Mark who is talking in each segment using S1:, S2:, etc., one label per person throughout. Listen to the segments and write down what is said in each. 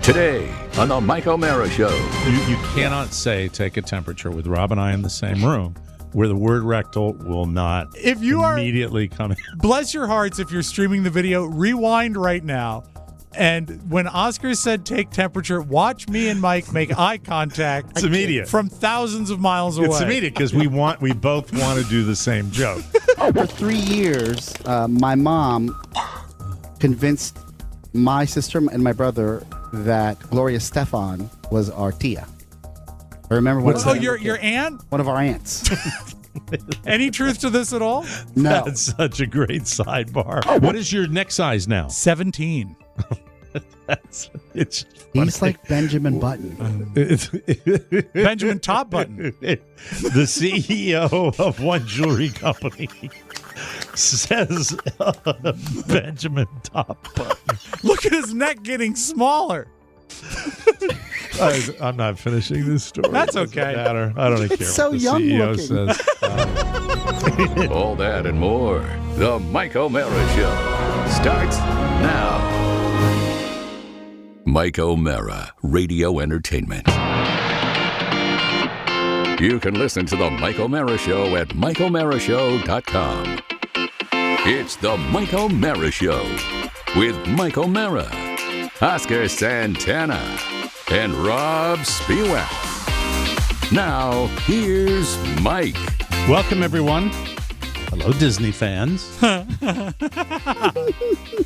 S1: Today on the Mike O'Mara Show.
S2: You cannot say take a temperature with Rob and I in the same room where the word rectal will not
S3: If you
S2: immediately come in.
S3: Bless your hearts if you're streaming the video. Rewind right now. And when Oscar said take temperature, watch me and Mike make eye contact.
S2: It's immediate.
S3: From thousands of miles away.
S2: It's immediate because we both want to do the same joke.
S4: For 3 years, my mom convinced my sister and my brother that Gloria Stefan was our tia. I remember what
S3: your aunt?
S4: One of our aunts.
S3: Any truth to this at all?
S4: No.
S2: That's such a great sidebar. What is your neck size now?
S3: 17.
S2: It's
S4: He's like Benjamin Button.
S3: Benjamin Top Button.
S2: The CEO of one jewelry company says Benjamin Top Button.
S3: Look at his neck getting smaller.
S2: I'm not finishing this story.
S3: That's okay.
S2: Doesn't matter. I don't care
S4: so
S2: what the
S4: young
S2: CEO
S4: looking.
S2: says.
S1: All that and more. The Mike O'Mara Show starts now. Mike O'Mara, Radio Entertainment. You can listen to the Mike O'Mara Show at MikeO'MaraShow.com. It's the Mike O'Mara Show with Mike O'Mara, Oscar Santana, and Robb Spiewak. Now, here's Mike.
S2: Welcome, everyone. Hello, Disney fans.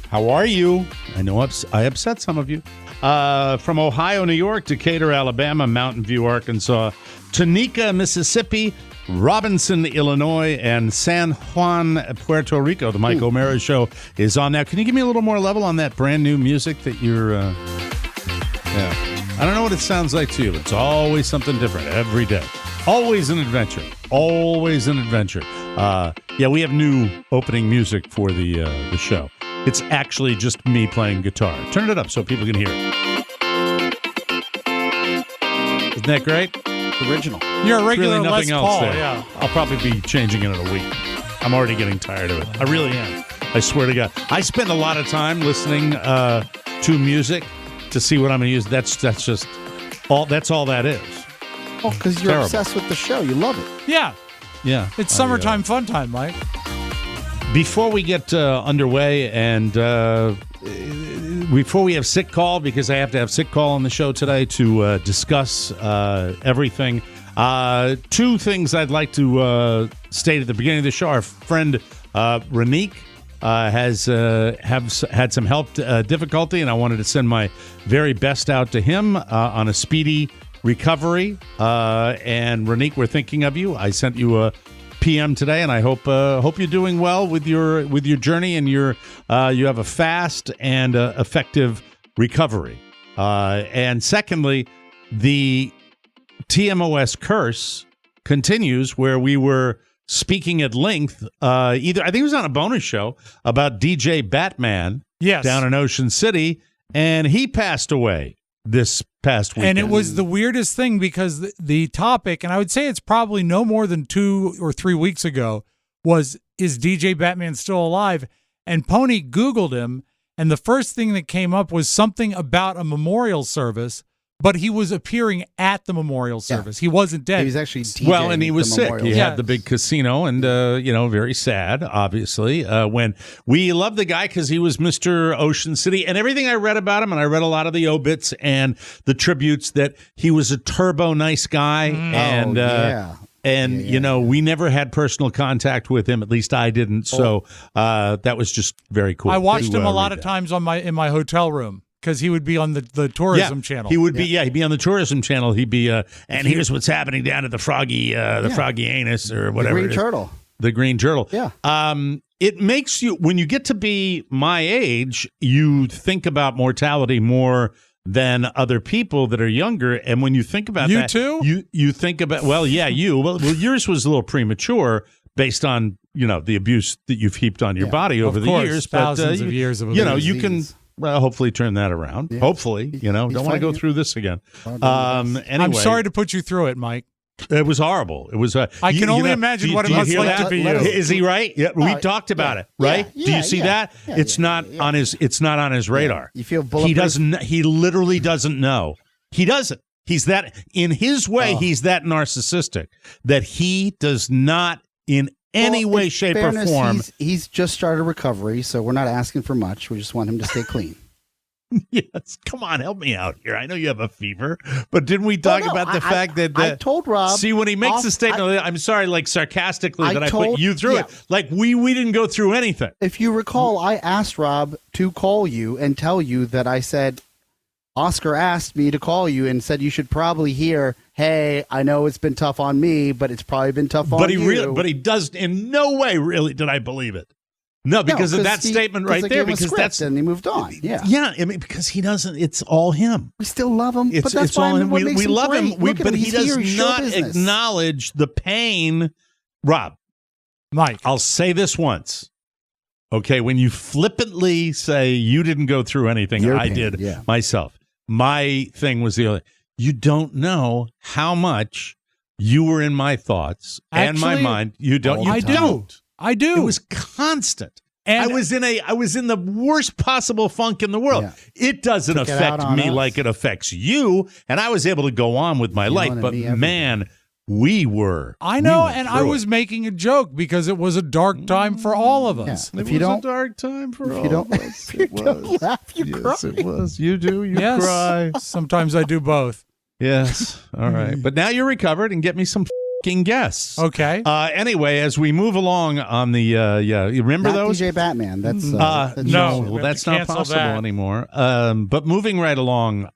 S2: How are you? I know I upset some of you. From Ohio, New York, Decatur, Alabama, Mountain View, Arkansas, Tunica, Mississippi, Robinson, Illinois, and San Juan, Puerto Rico. The Mike O'Mara Show is on now. Can you give me a little more level on that brand new music that you're... Yeah. I don't know what it sounds like to you. It's always something different every day. Always an adventure. Always an adventure. Yeah, we have new opening music for the show. It's actually just me playing guitar. Turn it up so people can hear it. Isn't that great?
S4: Original.
S3: You're a regular
S2: Really nothing
S3: Les
S2: else
S3: Paul,
S2: there.
S3: yeah.
S2: I'll probably be changing it in a week. I'm already getting tired of it. I really am. I swear to God. I spend a lot of time listening to music to see what I'm going to use. That's just all. That's all that is.
S4: Oh, because you're
S2: Terrible.
S4: obsessed with the show. You love it.
S3: Yeah.
S2: Yeah.
S3: It's summertime fun time, Mike.
S2: Before we get underway and before we have sick call, because I have to have sick call on the show today to discuss everything, two things I'd like to state at the beginning of the show. Our friend Renique has had some health difficulty, and I wanted to send my very best out to him on a speedy recovery. And Renique, we're thinking of you. I sent you a PM today, and I hope you're doing well with your journey, and you have a fast and effective recovery. And secondly, the TMOS curse continues, where we were speaking at length. I think it was on a bonus show about DJ Batman,
S3: Yes.
S2: down in Ocean City, and he passed away this past weekend.
S3: And it was the weirdest thing because the topic, and I would say it's probably no more than 2 or 3 weeks ago, was, is DJ Batman still alive? And Pony Googled him, and the first thing that came up was something about a memorial service, but he was appearing at the memorial service. He wasn't dead.
S4: He was actually DJing
S2: well, and he was
S4: the
S2: sick.
S4: memorial.
S2: He
S3: Yeah.
S2: had the big casino, and very sad. Obviously, when we love the guy because he was Mr. Ocean City, and everything I read about him, and I read a lot of the obits and the tributes that he was a turbo nice guy, and
S4: yeah.
S2: and we never had personal contact with him. At least I didn't. So that was just very cool.
S3: I watched
S2: to,
S3: him a lot
S2: read
S3: of
S2: that.
S3: times in my hotel room because he would be on the tourism channel.
S2: He would be, he'd be on the tourism channel. He'd be, and here's what's happening down at the Froggy Anus or whatever.
S4: The Green Turtle.
S2: The Green Turtle.
S4: Yeah.
S2: It makes you, when you get to be my age, you think about mortality more than other people that are younger. And when you think about
S3: You
S2: that,
S3: too?
S2: you think about, well, yours was a little premature based on, the abuse that you've heaped on your body over
S3: Of
S2: the
S3: course,
S2: years.
S3: thousands
S2: but,
S3: of years of
S2: you
S3: abuse.
S2: can hopefully turn that around.
S4: Yeah.
S2: Hopefully, don't want to go
S4: fighting it.
S2: through this again.
S4: Anyway.
S3: I'm sorry to put you through it, Mike.
S2: It was horrible. It was.
S3: I can only imagine what it must like to be you.
S2: Is he right? Yeah, we talked about it, right? Do you see that? It's not on his. It's not on his radar.
S4: You feel bulletproof?
S2: He doesn't. He literally doesn't know. He doesn't. He's that in his way. He's that narcissistic that he does not in any way, shape, or form.
S4: He's just started recovery, so we're not asking for much. We just want him to stay clean.
S2: Yes, come on, help me out here. I know you have a fever, but didn't we talk about the fact that
S4: I told Rob?
S2: See, when he makes a statement, I'm sorry, like sarcastically, that I put you through it. Like we didn't go through anything.
S4: If you recall, I asked Rob to call you and tell you that I said Oscar asked me to call you and said you should probably hear, hey, I know it's been tough on me, but it's probably been tough on you.
S2: But he does in no way really did I believe it. No, because of that statement right there. Because that's
S4: and he moved on. Yeah,
S2: yeah. I mean, because he doesn't. It's all him.
S4: We still love him.
S2: But that's all him. We love him. But he does not acknowledge the pain. Rob,
S3: Mike,
S2: I'll say this once. Okay, when you flippantly say you didn't go through anything, I did myself. My thing was the other. You don't know how much you were in my thoughts and my mind. You don't. You don't.
S3: I do.
S2: It was constant. And I was in the worst possible funk in the world. Yeah. It doesn't affect me like it affects you, and I was able to go on with my life. But man, we were.
S3: I know, and I was making a joke because it was a dark time for all of us.
S2: Yeah. It was a dark time for all of us. It was.
S4: Don't laugh, you cry.
S2: Yes, it was. You do. You cry.
S3: Sometimes I do both.
S2: Yes. All right. But now you're recovered, and get me some guests.
S3: Okay.
S2: Anyway, as we move along on the you remember
S4: not
S2: those?
S4: DJ Batman. That's
S2: no, that's not possible anymore. But moving right along,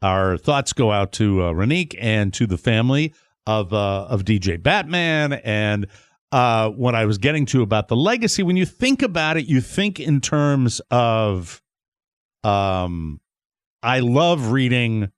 S2: our thoughts go out to Ranique and to the family of DJ Batman. And what I was getting to about the legacy, when you think about it, you think in terms of I love reading.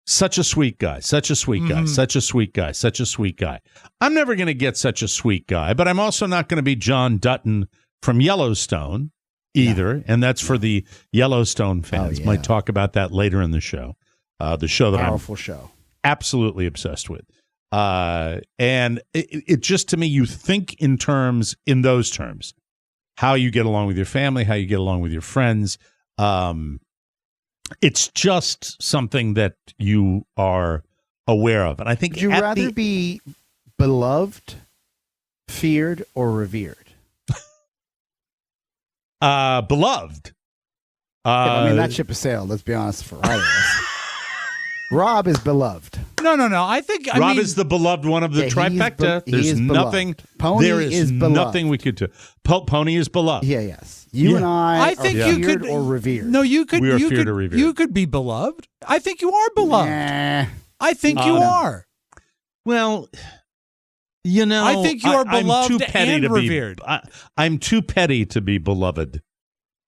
S2: Such a sweet guy, such a sweet guy, such a sweet guy, such a sweet guy. I'm never going to get such a sweet guy, but I'm also not going to be John Dutton from Yellowstone either, and that's for the Yellowstone fans. Might talk about that later in the show that
S4: powerful
S2: I'm
S4: show.
S2: Absolutely obsessed with. And it just, to me, you think in those terms, how you get along with your family, how you get along with your friends. It's just something that you are aware of. And I think
S4: would you rather be beloved, feared, or revered?
S2: Beloved.
S4: I mean, that ship has sailed, let's be honest, for either of us. Rob is beloved.
S3: No. I think
S2: Rob is the beloved one of the trifecta. There's nothing. There is nothing we could do. Pony is beloved.
S4: Yeah, yes. You and I
S3: think
S4: are
S3: you
S4: feared
S3: could,
S4: or revered.
S3: No, you could.
S2: We are
S3: you
S2: feared
S3: could,
S2: or revered.
S3: You could be beloved. I think you are beloved.
S4: Nah.
S3: I think you are.
S2: Well, you know,
S3: I think you are beloved
S2: I'm too petty
S3: and
S2: to
S3: revered.
S2: I'm too petty to be beloved.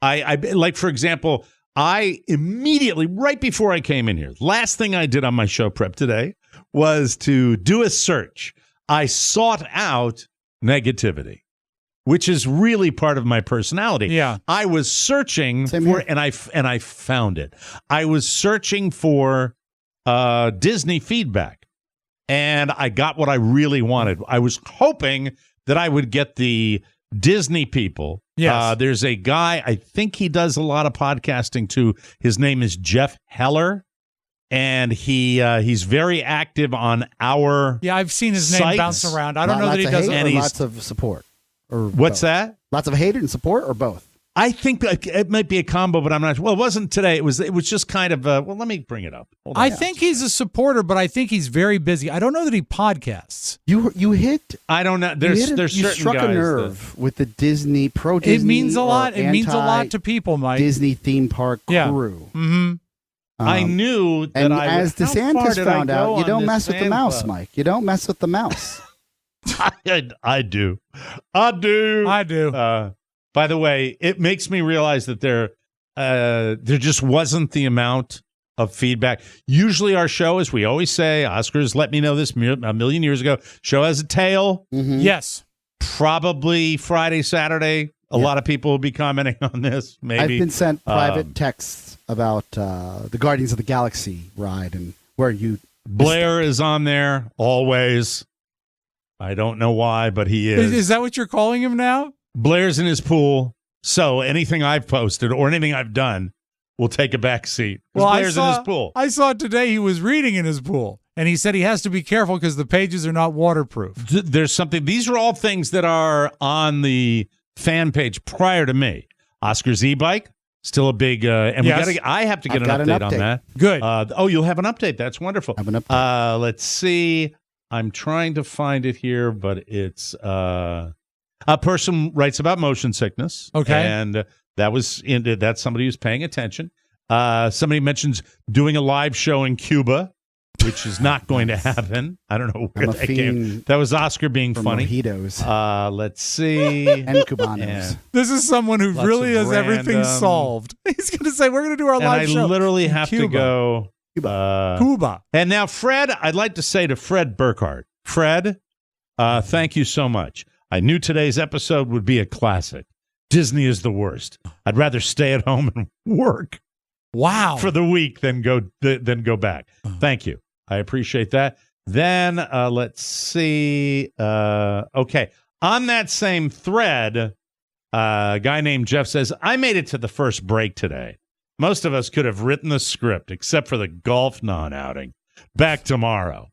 S2: I like, for example, I immediately, right before I came in here, last thing I did on my show prep today was to do a search. I sought out negativity, which is really part of my personality.
S3: Yeah.
S2: I was searching and I found it. I was searching for Disney feedback, and I got what I really wanted. I was hoping that I would get the Disney people.
S3: Yes.
S2: There's a guy, I think he does a lot of podcasting too. His name is Jeff Heller, and he's very active on our
S3: I've seen his name bounce around. I don't know that he does
S4: lots of support. Or
S2: what's
S4: both?
S2: that?
S4: Lots of hate and support, or both?
S2: I think it might be a combo, but I'm not. Well, it wasn't today. It was just kind of. Well, let me bring it up.
S3: I think he's a supporter, but I think he's very busy. I don't know that he podcasts.
S4: You hit.
S2: I don't know. There's certain
S4: you struck
S2: guys
S4: a nerve with the Disney pro-Disney.
S3: It means a lot. It means a lot to people, Mike.
S4: Disney theme park crew.
S3: Mm-hmm.
S2: I knew that.
S4: And as DeSantis found out, you don't mess with the mouse, Mike. You don't mess with the mouse.
S2: I do. By the way, it makes me realize that there just wasn't the amount of feedback. Usually our show, as we always say, Oscars let me know this a million years ago, show has a tail.
S4: Mm-hmm.
S3: Yes.
S2: Probably Friday, Saturday. A lot of people will be commenting on this. Maybe.
S4: I've been sent private texts about the Guardians of the Galaxy ride and where you
S2: Blair is on there always. I don't know why, but he is.
S3: Is that what you're calling him now?
S2: Blair's in his pool, so anything I've posted or anything I've done will take a back seat.
S3: Well,
S2: Blair's in his pool.
S3: I saw today he was reading in his pool, and he said he has to be careful because the pages are not waterproof.
S2: There's something. These are all things that are on the fan page prior to me. Oscar's e-bike, still a big, and
S3: Yes.
S2: I have to get
S4: I've
S2: an
S4: got
S2: update on
S4: an update.
S2: that.
S3: Good.
S2: You'll have an update. That's wonderful.
S4: I have an update.
S2: Let's see. I'm trying to find it here, but it's a person writes about motion sickness.
S3: Okay.
S2: And that's somebody who's paying attention. Somebody mentions doing a live show in Cuba, which is not going to happen. I don't know where
S4: I'm a
S2: that came.
S4: fiend
S2: That was Oscar being
S4: for
S2: funny.
S4: mojitos
S2: Let's see.
S4: and cubanos.
S2: And-
S3: This is someone who
S2: Lots
S3: really
S2: of
S3: has everything
S2: random-
S3: solved. He's going to say, we're going to do our
S2: And
S3: live
S2: I
S3: show.
S2: literally
S3: in
S2: have to
S3: Cuba.
S2: go.
S3: Cuba.
S2: And now, Fred, I'd like to say to Fred Burkhart, Fred, thank you so much. I knew today's episode would be a classic. Disney is the worst. I'd rather stay at home and work
S3: Wow.
S2: for the week than go back. Thank you. I appreciate that. Then let's see. Okay. On that same thread, a guy named Jeff says, I made it to the first break today. Most of us could have written the script except for the golf non-outing. Back tomorrow.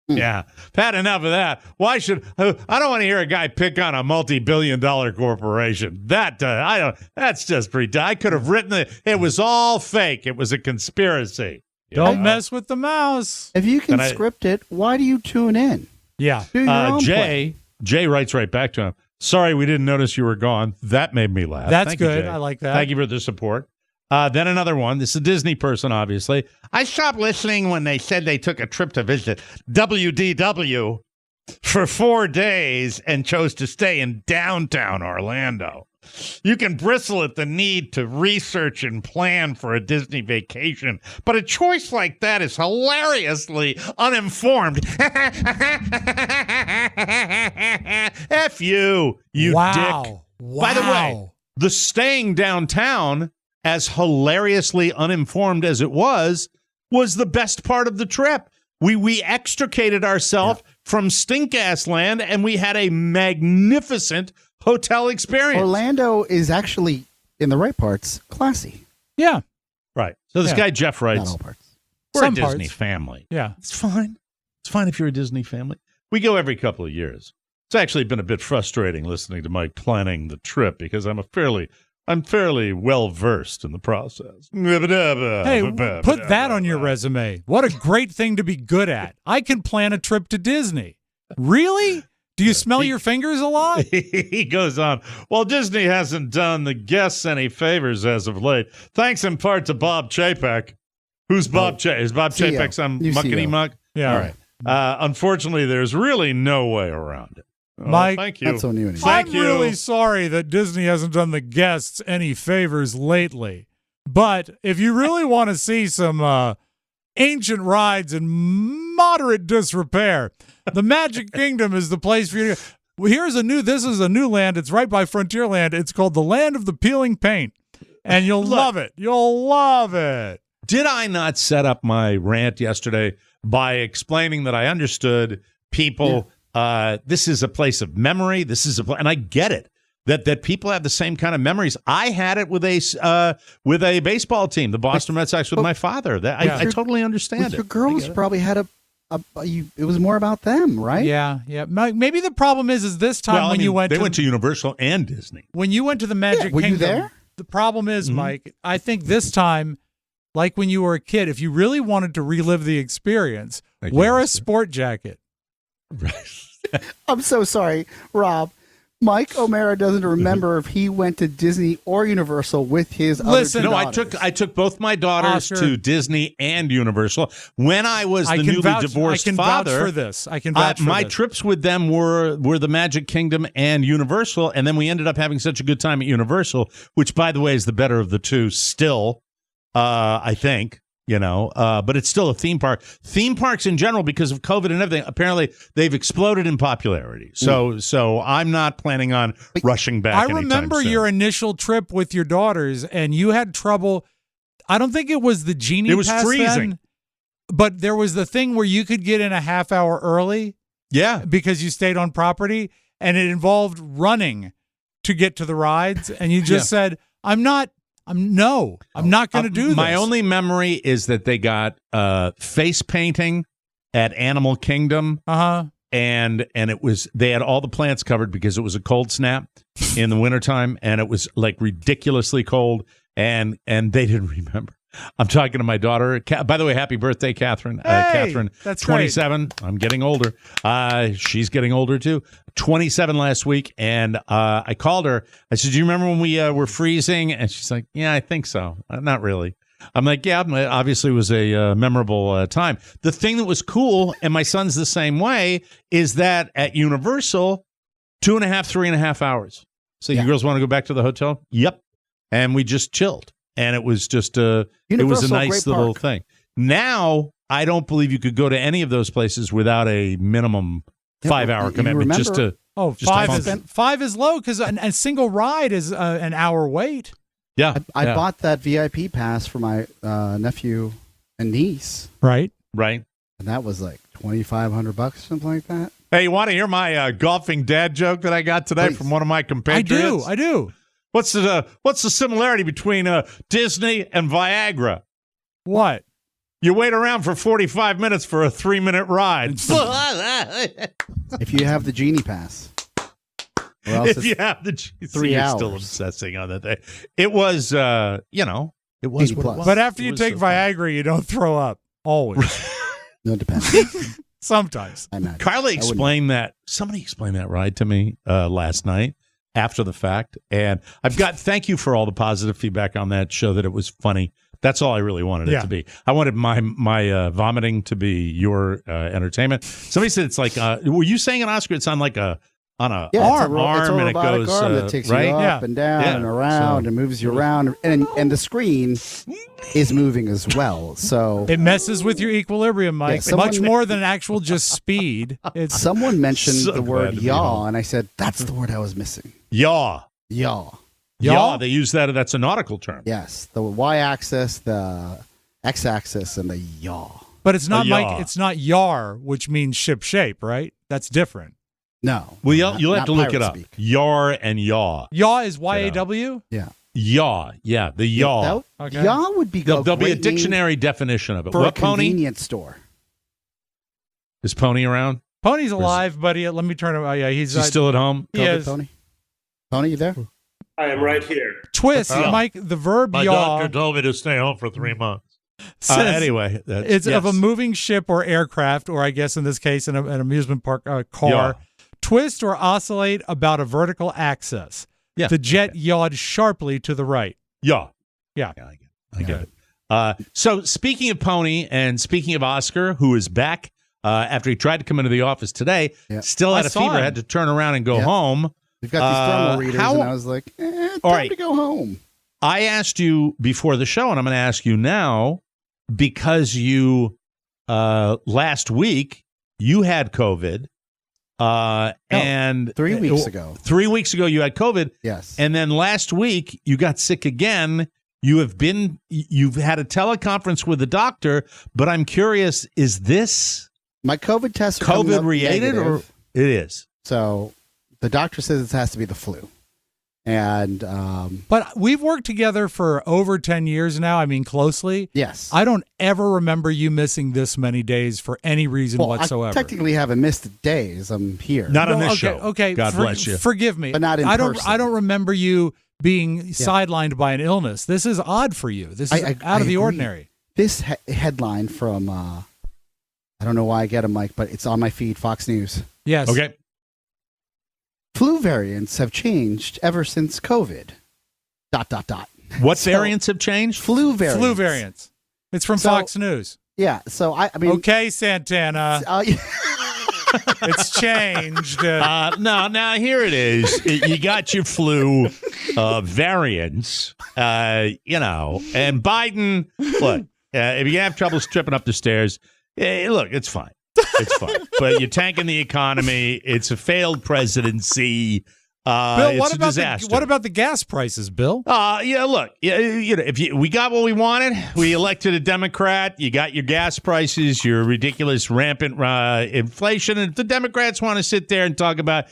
S2: Yeah. Had enough of that. Why should I don't want to hear a guy pick on a multi-billion-dollar corporation. That's just pretty. I could have written it. It was all fake. It was a conspiracy. You
S3: Don't
S2: know?
S3: mess with the mouse.
S4: If you can
S2: And I-
S4: script it, why do you tune in?
S3: Yeah.
S4: Do your own play.
S2: Jay writes right back to him. Sorry, we didn't notice you were gone. That made me laugh.
S3: That's
S2: Thank you,
S3: good.
S2: Jay.
S3: I like that.
S2: Thank you for the support. Then another one. This is a Disney person, obviously. I stopped listening when they said they took a trip to visit WDW for 4 days and chose to stay in downtown Orlando. You can bristle at the need to research and plan for a Disney vacation, but a choice like that is hilariously uninformed. F you
S3: Wow.
S2: dick.
S3: Wow.
S2: By the way, the staying downtown, as hilariously uninformed as it was the best part of the trip. We extricated ourselves from stink-ass land, and we had a magnificent hotel experience.
S4: Orlando is actually, in the right parts, classy.
S3: Yeah.
S2: Right. So this
S3: Yeah.
S2: guy, Jeff,
S4: Not
S2: writes,
S4: all parts.
S2: we're
S3: Some
S2: a Disney
S3: parts.
S2: family.
S3: Yeah.
S2: It's fine. It's fine if you're a Disney family. We go every couple of years. It's actually been a bit frustrating listening to Mike planning the trip because I'm fairly well versed in the process.
S3: Hey, put that on your resume. What a great thing to be good at. I can plan a trip to Disney. Really? Do you smell your fingers a lot?
S2: He goes on. Well, Disney hasn't done the guests any favors as of late, thanks in part to Bob Chapek. Who's Bob Chapek? Is Bob
S4: CEO.
S2: Chapek some
S4: New
S2: muckety
S4: CEO.
S2: muck?
S3: Yeah.
S2: All right. Unfortunately, there's really no way around it. Oh,
S3: Mike,
S2: thank you.
S4: Not so new anymore.
S2: Thank
S3: I'm
S2: you.
S3: really sorry that Disney hasn't done the guests any favors lately. But if you really want to see some ancient rides in moderate disrepair, the Magic Kingdom is the place for you to go. This is a new land. It's right by Frontierland. It's called the Land of the Peeling Paint. And you'll love it. You'll love it.
S2: Did I not set up my rant yesterday by explaining that I understood people? This is a place of memory. This is and I get it that people have the same kind of memories. I had it with a baseball team, the Boston Red Sox, with my father. I totally understand
S4: With
S2: it.
S4: your girls probably had it was more about them, right?
S3: Yeah, yeah. Maybe the problem is this time
S2: They went to Universal and Disney.
S3: when you went to the Magic
S4: were you
S3: Kingdom.
S4: there?
S3: The problem is, Mike, I think this time, like when you were a kid, if you really wanted to relive the experience, wear a sport jacket.
S4: I'm so sorry, Rob. Mike O'Mara doesn't remember if he went to Disney or Universal with his
S3: Listen,
S4: other two
S2: No,
S4: daughters.
S2: I took both my daughters
S3: Oscar.
S2: to Disney and Universal when I was the
S3: I can
S2: newly
S3: vouch,
S2: divorced
S3: I can
S2: father.
S3: vouch for this. I can vouch for
S2: my
S3: this.
S2: trips with them were the Magic Kingdom and Universal, and then we ended up having such a good time at Universal, which, by the way, is the better of the two still, I think. But it's still a theme park. Theme parks in general, because of COVID and everything, apparently they've exploded in popularity. So I'm not planning on rushing back.
S3: I
S2: anytime
S3: remember
S2: soon.
S3: your initial trip with your daughters, and you had trouble. I don't think it was the genie.
S2: It was
S3: pass
S2: freezing.
S3: then. but there was the thing where you could get in a half hour early
S2: Yeah.
S3: because you stayed on property, and it involved running to get to the rides, and you just said, I'm not going to do this.
S2: My only memory is that they got face painting at Animal Kingdom.
S3: Uh-huh.
S2: And they had all the plants covered because it was a cold snap in the wintertime, and it was like ridiculously cold, and they didn't remember. I'm talking to my daughter. By the way, happy birthday, Catherine.
S3: Hey,
S2: Catherine,
S3: that's
S2: 27.
S3: great.
S2: I'm getting older. She's getting older too. 27 last week, and I called her. I said, "Do you remember when we were freezing?" And she's like, "Yeah, I think so. Not really." I'm like, yeah, obviously it was a memorable time. The thing that was cool, and my son's the same way, is that at Universal, 2.5, 3.5 hours. So you girls want to go back to the hotel? Yep. And we just chilled. And it was just it was a nice little thing. Now, I don't believe you could go to any of those places without a minimum 5-hour commitment just to.
S3: Oh, five is low because a single ride is an hour wait.
S2: Yeah,
S4: I bought that VIP pass for my nephew and niece.
S3: Right.
S2: Right.
S4: And that was like $2,500, something like that.
S2: Hey, you want to hear my golfing dad joke that I got today from one of my compatriots?
S3: I do.
S2: What's the similarity between Disney and Viagra?
S3: What?
S2: You wait around for 45 minutes for a 3-minute ride.
S4: If you have the Genie Pass. Or else
S2: If you have the
S4: 3
S2: you're
S4: hours.
S2: still obsessing on that thing. It was, it was what it was.
S3: But after you
S2: It was
S3: take
S2: so fun.
S3: Viagra, you don't throw up. Always.
S4: No, it depends.
S3: Sometimes.
S4: I imagine.
S2: Carly explained that. Somebody explained that ride to me last night after the fact. And thank you for all the positive feedback on that show, that it was funny. That's all I really wanted it to be. I wanted my vomiting to be your entertainment. Somebody said it's like, were you saying it, Oscar? It's on like arm,
S4: it's a
S2: and it
S4: robotic
S2: goes
S4: arm that takes
S2: right?
S4: you up and down and around and moves you around, and the screen is moving as well. So
S3: it messes with your equilibrium, Mike. Much more than actual just speed.
S4: Someone mentioned the word
S2: yaw,
S4: yaw, and I said that's the word I was missing.
S2: Yaw.
S3: Yaw?
S2: They use that. That's a nautical term.
S4: Yes, the y-axis, the x-axis, and the yaw.
S3: But it's not,
S2: yaw.
S3: Mike. It's not yar, which means ship shape, right? That's different.
S4: No.
S2: Well, you'll have to look it
S4: pirate
S2: up.
S4: speak.
S2: Yar and yaw.
S3: Yaw is Y-A-W?
S4: Yeah.
S2: Yaw. Yeah, the yaw.
S3: Okay.
S4: Yaw would be
S2: There'll be a
S4: great name
S2: dictionary definition of it.
S4: for
S2: What
S4: a
S2: Pony?
S4: convenience store.
S2: Is Pony around?
S3: Pony's alive, buddy. Let me turn him. Yeah,
S2: Is he still at home?
S3: He
S4: COVID
S3: is.
S4: Pony? Pony, you there?
S5: I am right here.
S3: Twist, Mike. The verb
S5: My
S3: yaw
S5: doctor told me to stay home for 3 months.
S3: says
S2: Anyway,
S3: it's of a moving ship or aircraft, or I guess in this case, an amusement park car.
S2: Yaw.
S3: Twist or oscillate about a vertical axis.
S2: Yeah.
S3: The jet yawed sharply to the right.
S2: Yaw.
S3: Yeah.
S2: I get it. So speaking of Pony and speaking of Oscar, who is back after he tried to come into the office today, still had
S3: I
S2: a
S3: saw
S2: fever,
S3: him.
S2: had to turn around and go home.
S4: We've got these thermal readers, and I was like, time to go home.
S2: I asked you before the show, and I'm going to ask you now, because you last week you had COVID, and
S4: 3 weeks ago.
S2: 3 weeks ago you had COVID,
S4: Yes.
S2: and then last week you got sick again. You've had a teleconference with the doctor, but I'm curious: is this
S4: My COVID test are coming up
S2: COVID related, or
S4: negative.
S2: it is?
S4: So the doctor says it has to be the flu. And
S3: But we've worked together for over 10 years now. I mean, closely.
S4: yes.
S3: I don't ever remember you missing this many days for any reason whatsoever.
S4: I technically haven't missed days. I'm here.
S2: Not on this
S3: okay,
S2: show.
S3: Okay,
S2: God bless you.
S3: Forgive me,
S4: But not in
S3: I don't.
S4: person.
S3: I don't remember you being sidelined by an illness. This is odd for you. This is
S4: I
S3: out of the
S4: agree.
S3: ordinary.
S4: This headline from, I don't know why I get them, Mike, but it's on my feed, Fox News.
S3: Yes.
S2: Okay.
S4: Flu variants have changed ever since COVID. ...
S2: What
S4: So,
S2: variants have changed?
S4: Flu variants.
S3: Flu variants. It's from
S4: So-
S3: Fox News.
S4: Yeah. So I mean.
S3: Okay, Santana. It's changed.
S2: Now here it is. You got your flu variants, and Biden, look, if you have trouble tripping up the stairs, look, it's fine. It's fine. But you're tanking the economy. It's a failed presidency.
S3: Bill,
S2: Disaster.
S3: what about the gas prices, Bill?
S2: Look, we got what we wanted. We elected a Democrat. You got your gas prices, your ridiculous rampant inflation, and if the Democrats want to sit there and talk about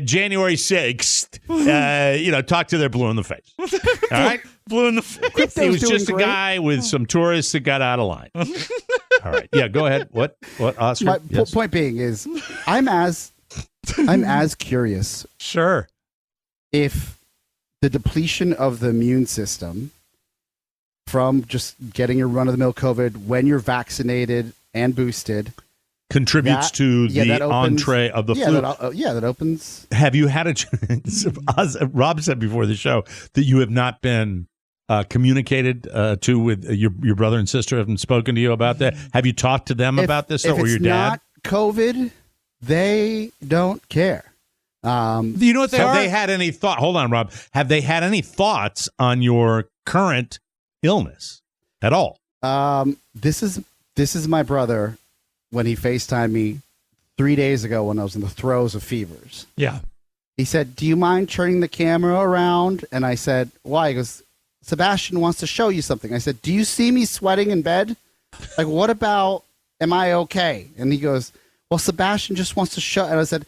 S2: January 6th, talk to their blue in the face. All right, blue in the face. He was just a guy with some tourists that got out of line. All right, yeah, go ahead. What, Oscar?
S4: My point being is, I'm as curious.
S3: Sure.
S4: If the depletion of the immune system from just getting your run-of-the-mill COVID when you're vaccinated and boosted
S2: contributes to the entree of the flu.
S4: That opens.
S2: Have you had a chance? Rob said before the show that you have not been communicated to with your brother and sister. Haven't spoken to you about that. Have you talked to them about this, or your dad?
S4: Not COVID, they don't care.
S3: You know what
S2: Have they had any thought? Hold on, Rob. Have they had any thoughts on your current illness at all?
S4: This is my brother when he FaceTimed me 3 days ago when I was in the throes of fevers.
S3: Yeah.
S4: He said, "Do you mind turning the camera around?" And I said, "Why?" He goes, "Sebastian wants to show you something." I said, "Do you see me sweating in bed? Like, what about, am I okay?" And he goes, "Well, Sebastian just wants to show." And I said,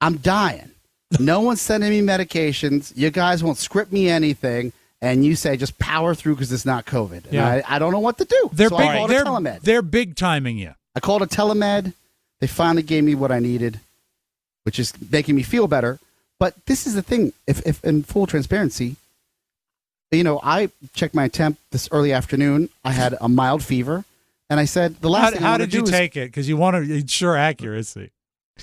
S4: "I'm dying. No one's sending me medications. You guys won't script me anything. And you say just power through because it's not COVID." And
S3: Yeah.
S4: I don't know what to do.
S3: They're
S4: so
S3: big,
S4: I called a telemed.
S3: They're big timing you.
S4: I called a telemed. They finally gave me what I needed, which is making me feel better. But this is the thing. If in full transparency, I checked my temp this early afternoon. I had a mild fever. And I said, the last thing I
S3: how
S4: want to
S3: did
S4: do
S3: you
S4: is,
S3: take it? Because you want to ensure accuracy.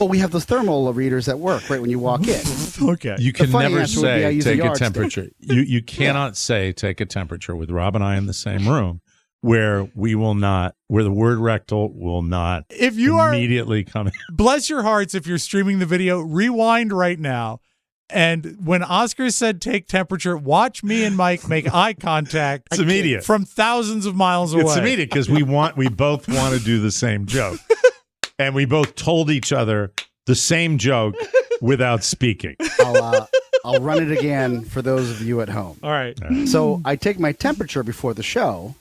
S4: well, we have those thermal readers at work right when you walk in.
S3: Okay.
S2: You can
S4: funny
S2: never
S4: answer would be I
S2: say
S4: use a
S2: take a
S4: yardstick.
S2: temperature. You cannot say take a temperature with Rob and I in the same room where the word rectal will not
S3: If you are
S2: immediately come in.
S3: Bless your hearts if you're streaming the video. Rewind right now. And when Oscar said take temperature, watch me and Mike make eye contact.
S2: It's immediate.
S3: From thousands of miles away.
S2: It's immediate because we both want to do the same joke. And we both told each other the same joke without speaking.
S4: I'll run it again for those of you at home.
S3: All right.
S4: So I take my temperature before the show,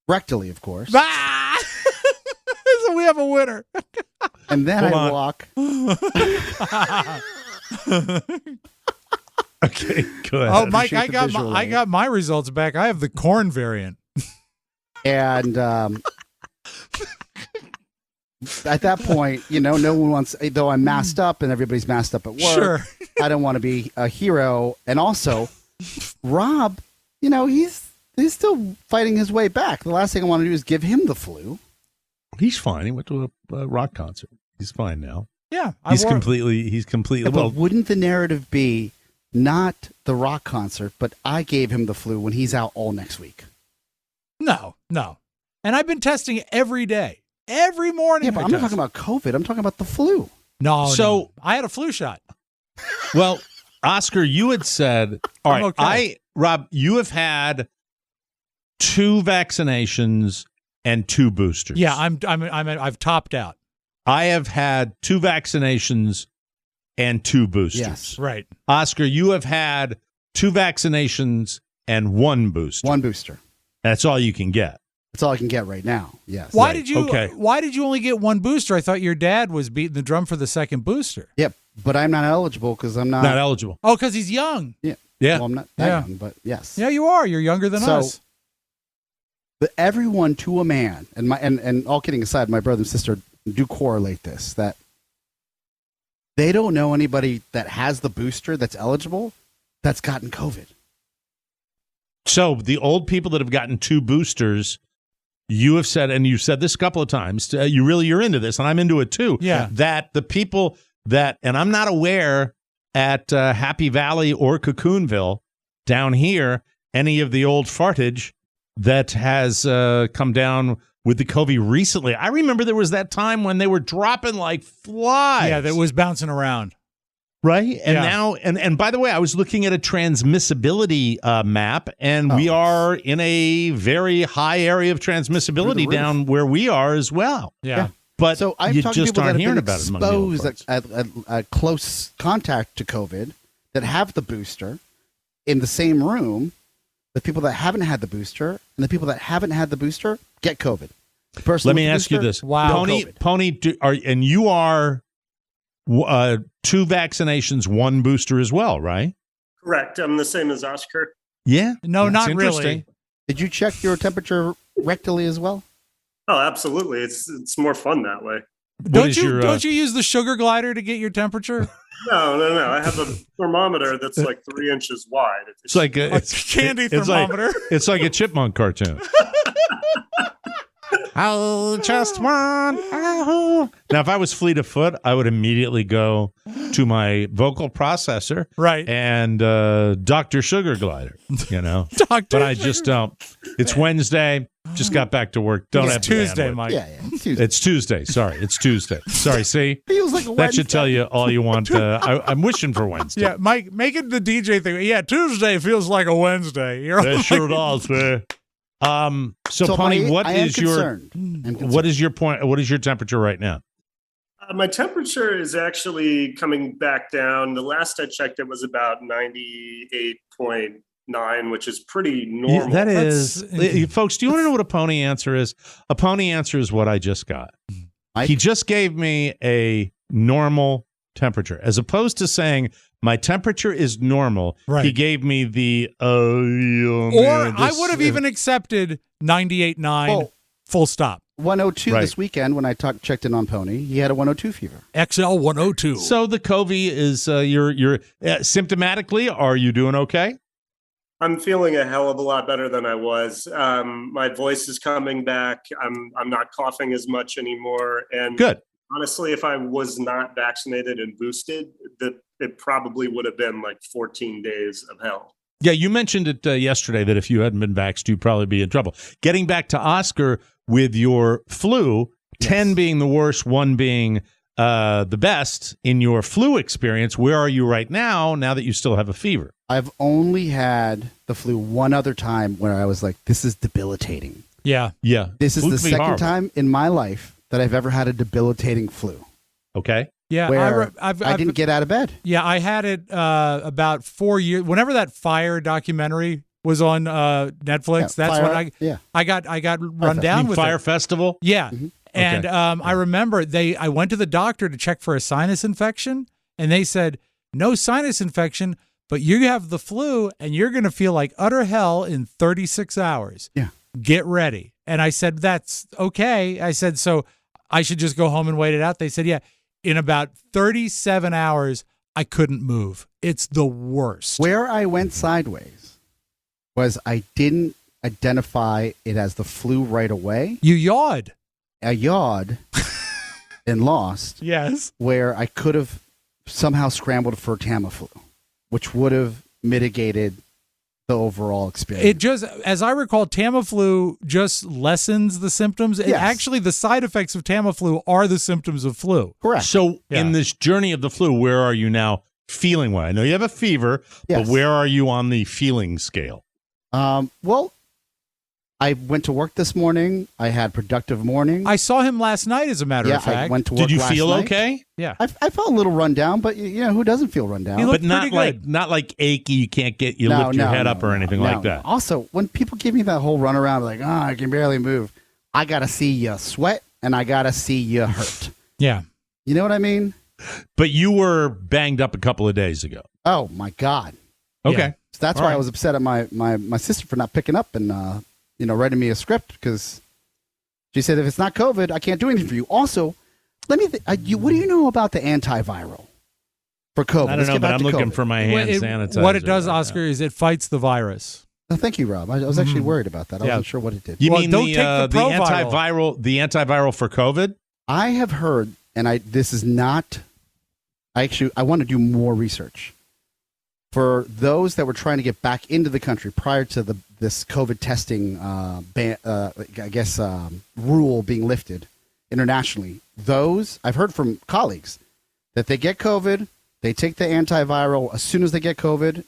S4: rectally, of course,
S3: Ah! So we have a winner.
S4: and then
S2: Hold
S4: I
S2: on.
S4: walk.
S2: Okay, go ahead.
S3: Oh, Mike,
S4: appreciate the visual
S3: I
S4: aid.
S3: got my results back. I have the corn variant.
S4: And at that point, no one wants, though I'm masked up and everybody's masked up at work.
S3: Sure.
S4: I don't want to be a hero. And also, Rob, he's still fighting his way back. The last thing I want to do is give him the flu.
S2: He's fine. He went to a rock concert. He's fine now.
S3: Yeah.
S2: He's completely
S4: But
S2: well.
S4: wouldn't the narrative be not the rock concert, but I gave him the flu when he's out all next week?
S3: No. And I've been testing every day. Every morning.
S4: Yeah, but I'm not talking about COVID. I'm talking about the flu.
S3: No. I had a flu shot.
S2: Well, Oscar, you had said, all right,
S3: okay.
S2: Rob, you have had 2 vaccinations and 2 boosters.
S3: Yeah, I've topped out.
S2: I have had 2 vaccinations and 2 boosters.
S4: Yes.
S3: Right.
S2: Oscar, you have had 2 vaccinations and 1 booster.
S4: 1 booster.
S2: That's all you can get.
S4: That's all I can get right now. Yes.
S3: Why
S2: Right.
S3: did you
S2: Okay.
S3: Why did you only get 1 booster? I thought your dad was beating the drum for the second booster.
S4: Yep. But I'm not eligible because I'm not.
S2: Not eligible.
S3: Oh, because he's young.
S4: Yeah.
S2: Yeah.
S4: Well, I'm not that
S3: Yeah.
S4: young, but yes.
S3: Yeah, you are. You're younger than
S4: So-
S3: us.
S4: But everyone to a man, and all kidding aside, my brother and sister do correlate this, that they don't know anybody that has the booster that's eligible that's gotten COVID.
S2: So the old people that have gotten 2 boosters, you have said, and you've said this a couple of times, you're into this, and I'm into it too.
S3: Yeah.
S2: That the people that, and I'm not aware at Happy Valley or Cocoonville down here, any of the old fartage that has come down with the COVID recently. I remember there was that time when they were dropping like flies.
S3: Yeah, that was bouncing around.
S2: Right. And
S3: Yeah.
S2: now, and by the way, I was looking at a transmissibility map, and we are in a very high area of transmissibility
S4: Through the roof.
S2: down where we are as well.
S3: Yeah.
S2: but
S4: So I've
S2: you
S4: talked to
S2: just
S4: people that
S2: aren't
S4: have
S2: hearing
S4: been
S2: about it among the old
S4: exposed
S2: folks.
S4: at close contact to COVID that have the booster in the same room. The people that haven't had the booster and the people that haven't had the booster get COVID. The person
S2: Let
S4: with
S2: me
S4: the
S2: ask you
S4: booster,
S2: this.
S3: Wow.
S4: no
S2: Pony,
S4: COVID.
S2: Pony, and you are 2 vaccinations, 1 booster as well, right?
S5: Correct. I'm the same as Oscar.
S2: Yeah.
S3: No,
S2: That's
S3: not
S2: interesting.
S3: really.
S4: Did you check your temperature rectally as well?
S5: Oh, absolutely. It's more fun that way.
S2: is your,
S3: Don't you use the sugar glider to get your temperature?
S5: No. I have a thermometer that's like 3 inches wide.
S2: It's like
S3: A candy thermometer.
S2: It's like a chipmunk cartoon. I'll just want. Now, if I was fleet of foot, I would immediately go to my vocal processor,
S3: Right.
S2: and Dr. Sugar Glider.
S3: Doctor.
S2: But I just don't. It's Wednesday. Just got back to work. Don't
S3: It's
S2: have
S3: Tuesday,
S2: bandwidth.
S3: Mike.
S4: Yeah. It's Tuesday.
S2: It's Tuesday. Sorry, it's Tuesday. Sorry. See,
S4: Feels like a
S2: that
S4: Wednesday.
S2: should tell you all you want. I'm wishing for Wednesday.
S3: Yeah, Mike, make it the DJ thing. Yeah, Tuesday feels like a Wednesday. You're
S2: That
S3: like,
S2: sure does. So Pony,
S4: Pony,
S2: what
S4: I am
S2: is your
S4: concerned. I'm concerned.
S2: what is your point? What is your temperature right now?
S5: My temperature is actually coming back down. The last I checked, it was about 98.9, which is pretty normal.
S2: That is,
S3: That's-
S2: folks. Do you want to know what a pony answer is? A pony answer is what I just got.
S4: Mike?
S2: He just gave me a normal temperature, as opposed to saying my temperature is normal.
S3: Right.
S2: He gave me the
S3: I would have even accepted 98.9
S4: Oh.
S3: full stop.
S4: 102
S2: Right.
S4: this weekend when I checked in on Pony. He had a 102 fever.
S3: XL 102.
S2: So the COVID is you're symptomatically. Are you doing okay?
S5: I'm feeling a hell of a lot better than I was. My voice is coming back. I'm not coughing as much anymore. And
S2: Good.
S5: honestly, if I was not vaccinated and boosted, it probably would have been like 14 days of hell.
S2: Yeah, you mentioned it yesterday that if you hadn't been vaxxed, you'd probably be in trouble. Getting back to Oscar with your flu, 10 being the worst, 1 being the best in your flu experience, where are you right now that you still have a fever?
S4: I've only had the flu one other time where I was like, this is debilitating.
S3: Yeah.
S2: Yeah.
S4: This is
S2: Flu
S4: the
S2: can be
S4: second
S2: horrible.
S4: time in my life that I've ever had a debilitating flu
S2: Okay.
S3: Yeah.
S4: where I
S3: I've
S4: didn't get out of bed.
S3: Yeah, I had it about 4 years. Whenever that fire documentary was on Netflix, that's
S4: Fire-
S3: when I got run down with
S2: Fire
S3: it.
S2: Festival?
S3: Yeah. And
S2: Okay.
S3: I remember I went to the doctor to check for a sinus infection, and they said, no sinus infection, but you have the flu, and you're going to feel like utter hell in 36 hours.
S4: Yeah.
S3: Get ready. And I said, that's okay. I said, so I should just go home and wait it out. They said, yeah. In about 37 hours, I couldn't move. It's the worst.
S4: Where I went sideways was I didn't identify it as the flu right away.
S3: You yawed.
S4: I yawed and lost
S3: Yes.
S4: where I could have somehow scrambled for Tamiflu, which would have mitigated the overall experience.
S3: It just, as I recall, Tamiflu just lessens the symptoms. And
S4: Yes.
S3: actually, the side effects of Tamiflu are the symptoms of flu.
S4: Correct.
S2: So
S3: Yeah.
S2: in this journey of the flu, where are you now feeling well? I know you have a fever,
S4: Yes.
S2: but where are you on the feeling scale?
S4: Well, I went to work this morning. I had productive morning.
S3: I saw him last night, as a matter
S4: yeah,
S3: of fact.
S4: I went to work
S2: Did you
S4: last
S2: feel
S4: night.
S2: okay?
S3: Yeah.
S4: I felt a little run down, but who doesn't feel run down?
S3: You look
S2: But not
S3: pretty
S2: like
S3: good.
S2: not like achy. You can't get you
S4: No,
S2: lift your
S4: no,
S2: head
S4: no,
S2: up or
S4: no,
S2: anything
S4: no.
S2: like that.
S4: Also, when people give me that whole runaround, like, I can barely move, I got to see you sweat and I got to see you hurt.
S3: Yeah.
S4: You know what I mean?
S2: But you were banged up a couple of days ago.
S4: Oh, my God.
S2: Okay.
S3: Yeah.
S4: So that's
S2: All
S4: why
S2: right.
S4: I was upset at my sister for not picking up and, writing me a script because she said, if it's not COVID, I can't do anything for you. Also, let me, what do you know about the antiviral for COVID?
S2: I don't
S4: Let's
S2: know,
S4: get
S2: but
S4: back
S2: I'm
S4: to
S2: looking
S4: COVID.
S2: for my hand sanitizer.
S3: What it does,
S2: right now.
S3: Oscar, is it fights the virus.
S4: Oh, thank you, Rob. I was actually worried about that. I
S3: Yeah.
S4: wasn't sure what it did.
S2: You
S3: Well,
S2: mean
S3: don't
S2: the
S3: take the Proviral.
S2: the antiviral for COVID?
S4: I have heard, and this is not, I want to do more research. For those that were trying to get back into the country prior to this COVID testing, rule being lifted internationally, I've heard from colleagues that they get COVID, they take the antiviral as soon as they get COVID.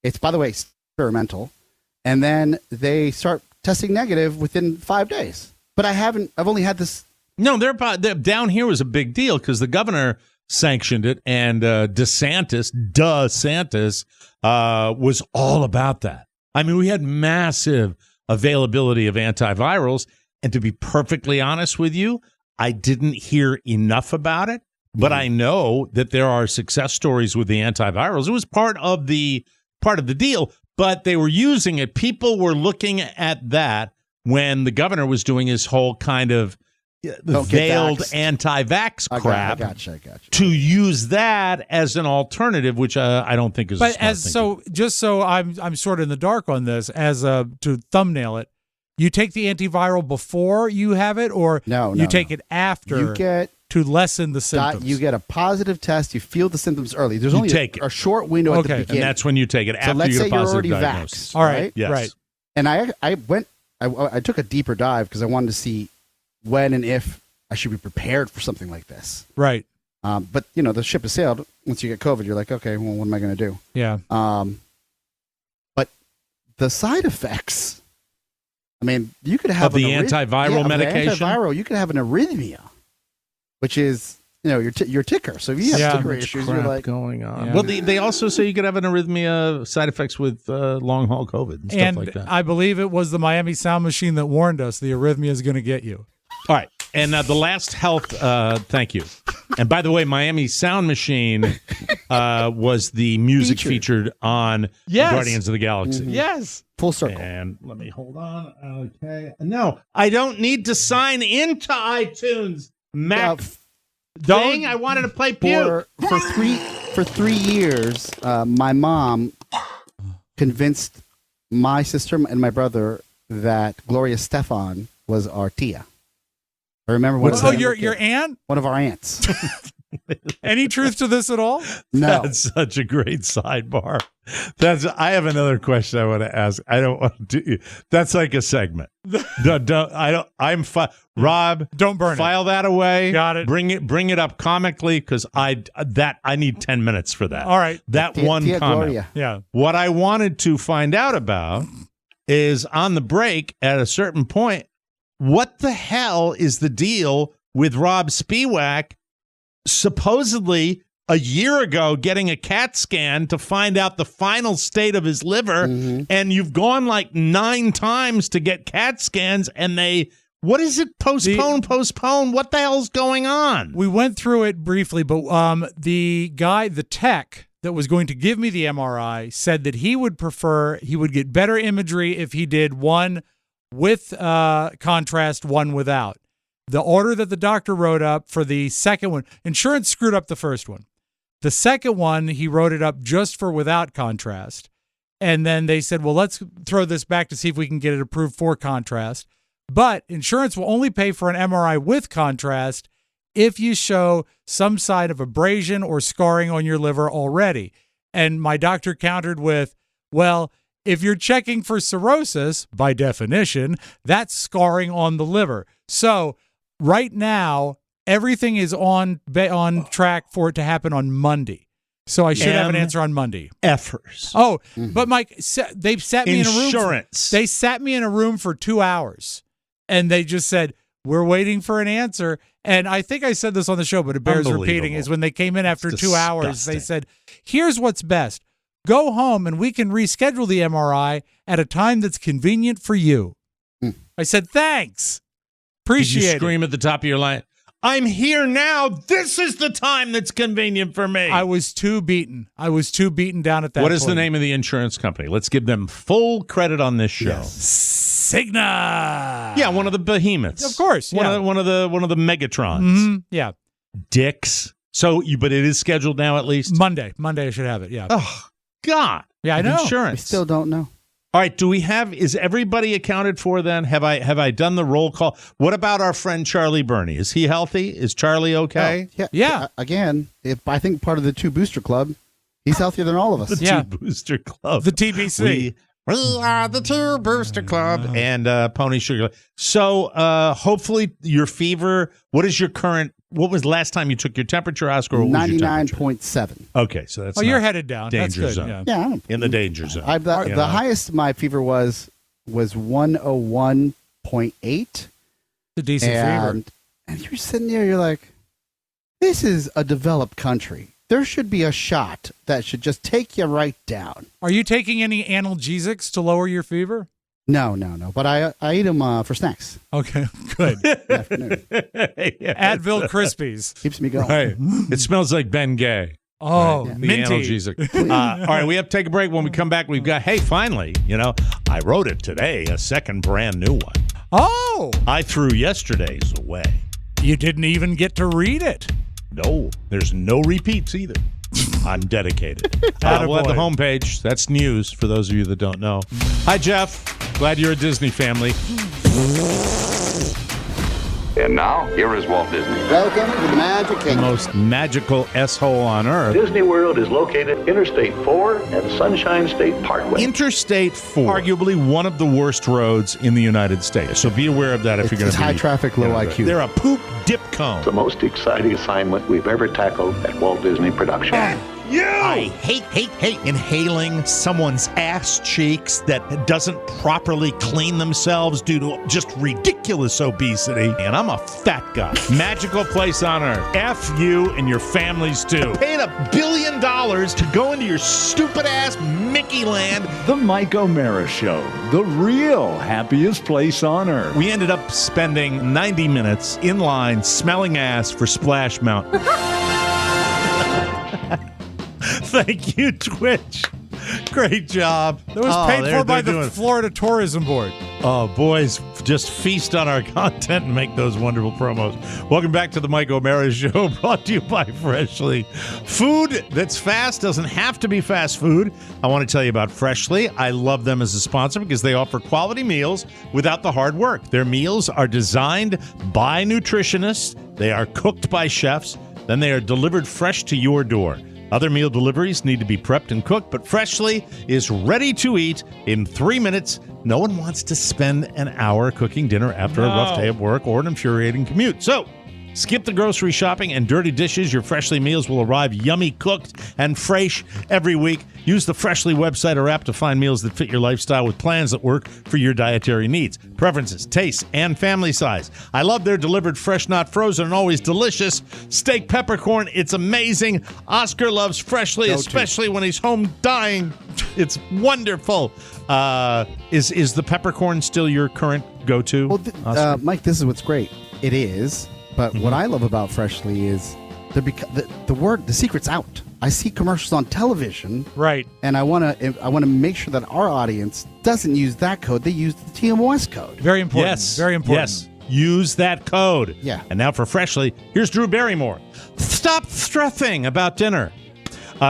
S4: It's, by the way, experimental. And then they start testing negative within 5 days. But I've only had this
S2: No, they're down here was a big deal because the governor sanctioned it, and DeSantis was all about that. I mean, we had massive availability of antivirals, and to be perfectly honest with you, I didn't hear enough about it, but I know that there are success stories with the antivirals. It was part of the deal, but they were using it. People were looking at that when the governor was doing his whole kind of veiled anti-vax crap.
S4: I gotcha.
S2: To use that as an alternative, which I don't think is.
S3: But just so I'm sort of in the dark on this, to thumbnail it, you take the antiviral before you have it, or you take it after.
S4: You get
S3: to lessen the symptoms.
S4: You get a positive test. You feel the symptoms early. There's only a short window at the beginning,
S2: and that's when you take it after
S4: let's
S2: you get
S4: say
S2: a positive
S4: you're already
S2: diagnosis.
S4: vaxxed,
S3: All right,
S2: yes.
S3: right.
S4: And I took a deeper dive because I wanted to see when and if I should be prepared for something like this.
S3: Right.
S4: But the ship has sailed. Once you get COVID, you're like, okay, well, what am I going to do?
S3: Yeah.
S4: But the side effects. I mean, you could have
S2: the antiviral medication.
S4: Antiviral, you could have an arrhythmia, which is your ticker. So if you have ticker issues, you're like
S2: going on. Yeah. Well, they also say you could have an arrhythmia side effects with long haul COVID and stuff like that.
S3: I believe it was the Miami Sound Machine that warned us the arrhythmia is going to get you.
S2: All right. And the last health, thank you. And by the way, Miami Sound Machine was the music featured on Guardians of the Galaxy.
S3: Mm-hmm. Yes.
S4: Full circle.
S2: And let me hold on. Okay. No, I don't need to sign into iTunes, Mac. Dang, I wanted to play Pew.
S4: For 3 years, my mom convinced my sister and my brother that Gloria Stefan was our Tia. I remember when.
S3: Oh, your aunt?
S4: One of our aunts.
S3: Any truth to this at all?
S4: No.
S2: That's such a great sidebar. I have another question I want to ask. I don't want to do. That's like a segment. Rob,
S3: don't burn
S2: file that away.
S3: Got it.
S2: Bring it up comically because I need 10 minutes for that.
S3: All right.
S2: That
S4: Tia
S2: comment.
S4: Gloria.
S3: Yeah.
S2: What I wanted to find out about is on the break at a certain point, what the hell is the deal with Robb Spiewak supposedly a year ago getting a CAT scan to find out the final state of his liver, and you've gone like 9 times to get CAT scans, and what is it? Postpone. What the hell's going on?
S3: We went through it briefly, but the tech that was going to give me the MRI said that he would get better imagery if he did one with contrast, one without. The order that the doctor wrote up for the second one, insurance screwed up the first one. The second one, he wrote it up just for without contrast. And then they said, well, let's throw this back to see if we can get it approved for contrast. But insurance will only pay for an MRI with contrast if you show some sign of abrasion or scarring on your liver already. And my doctor countered with, well, if you're checking for cirrhosis, by definition, that's scarring on the liver. So right now, everything is on track for it to happen on Monday. So I should have an answer on Monday.
S2: Effers.
S3: Oh, but Mike, they've sat me in a room.
S2: Insurance.
S3: They sat me in a room for 2 hours, and they just said, we're waiting for an answer. And I think I said this on the show, but it bears repeating, is when they came in after 2 hours, they said, here's what's best. Go home, and we can reschedule the MRI at a time that's convenient for you. I said, thanks. Appreciate it.
S2: Did you scream at the top of your line, I'm here now. This is the time that's convenient for me.
S3: I was too beaten. Down at that
S2: What is
S3: point.
S2: the name of the insurance company? Let's give them full credit on this show.
S3: Cigna.
S2: Yeah, one of the behemoths.
S3: Of course. Yeah.
S2: One of the Megatrons.
S3: Mm-hmm. Yeah.
S2: Dicks. But it is scheduled now at least?
S3: Monday I should have it. Yeah.
S2: Oh, God.
S3: Yeah, I know.
S2: Insurance.
S4: We still don't know.
S2: All right, is everybody accounted for then? Have I done the roll call? What about our friend Charlie Burney? Is he healthy? Is Charlie okay?
S4: Oh, yeah. Again, I think part of the 2 Booster Club, he's healthier than all of us.
S2: The 2 Booster Club.
S3: The TBC.
S2: We are the 2 Booster Club and Pony Sugar. So hopefully your fever, what was the last time you took your temperature, Oscar?
S4: 99.7.
S2: Okay, so that's
S3: you're headed down.
S2: Danger
S3: That's good.
S2: zone.
S3: Yeah.
S2: In the danger zone.
S4: The highest my fever was 101.8.
S3: The decent fever.
S4: And you're sitting there, you're like, this is a developed country. There should be a shot that should just take you right down.
S3: Are you taking any analgesics to lower your fever?
S4: No. But I eat them for snacks.
S3: Okay, good.
S4: Afternoon.
S3: Advil Krispies.
S4: Keeps me going.
S2: Right. It smells like Ben Gay.
S3: Oh,
S2: The
S3: minty.
S2: analgesic. All right, we have to take a break. When we come back, we've got, hey, finally, I wrote it today, a second brand new one.
S3: Oh,
S2: I threw yesterday's away.
S3: you didn't even get to read it.
S2: No, there's no repeats either. I'm dedicated. We'll have the homepage. That's news for those of you that don't know. Hi, Jeff. Glad you're a Disney family.
S6: And now, here is Walt Disney.
S4: Welcome to the Magic
S2: The
S4: Kingdom.
S2: most magical S-hole on earth.
S7: Disney World is located Interstate 4 and Sunshine State Parkway.
S2: Interstate 4, arguably one of the worst roads in the United States. So be aware of that if you're going
S4: It's
S2: to be
S4: high traffic, low IQ.
S2: They're a poop dip cone.
S7: The most exciting assignment we've ever tackled at Walt Disney Production.
S2: I hate inhaling someone's ass cheeks that doesn't properly clean themselves due to just ridiculous obesity. And I'm a fat guy. Magical place on earth. F you and your families too. Paid $1 billion to go into your stupid ass Mickey Land.
S8: The Mike O'Mara Show, the real happiest place on earth.
S2: We ended up spending 90 minutes in line smelling ass for Splash Mountain. Thank you, Twitch. Great job.
S3: That was paid for by the Florida Tourism Board.
S2: Oh, boys, just feast on our content and make those wonderful promos. Welcome back to the Mike O'Mara Show, brought to you by Freshly. Food that's fast doesn't have to be fast food. I want to tell you about Freshly. I love them as a sponsor because they offer quality meals without the hard work. Their meals are designed by nutritionists. They are cooked by chefs. Then they are delivered fresh to your door. Other meal deliveries need to be prepped and cooked, but Freshly is ready to eat in 3 minutes. No one wants to spend an hour cooking dinner after a rough day of work or an infuriating commute. So, skip the grocery shopping and dirty dishes. Your Freshly meals will arrive yummy, cooked, and fresh every week. Use the Freshly website or app to find meals that fit your lifestyle with plans that work for your dietary needs, preferences, tastes, and family size. I love their delivered fresh, not frozen, and always delicious steak peppercorn. It's amazing. Oscar loves Freshly, especially when he's home dying. It's wonderful. Is the peppercorn still your current go-to?
S4: Well, Mike, this is what's great. It is, but what I love about Freshly is the secret's out. I see commercials on television,
S3: Right.
S4: and I want to make sure that our audience doesn't use that code. They use the TMOS code.
S3: Very important.
S2: Yes.
S3: Very important.
S2: Yes. Use that code.
S4: Yeah.
S2: And now for Freshly, here's Drew Barrymore. Stop stressing about dinner.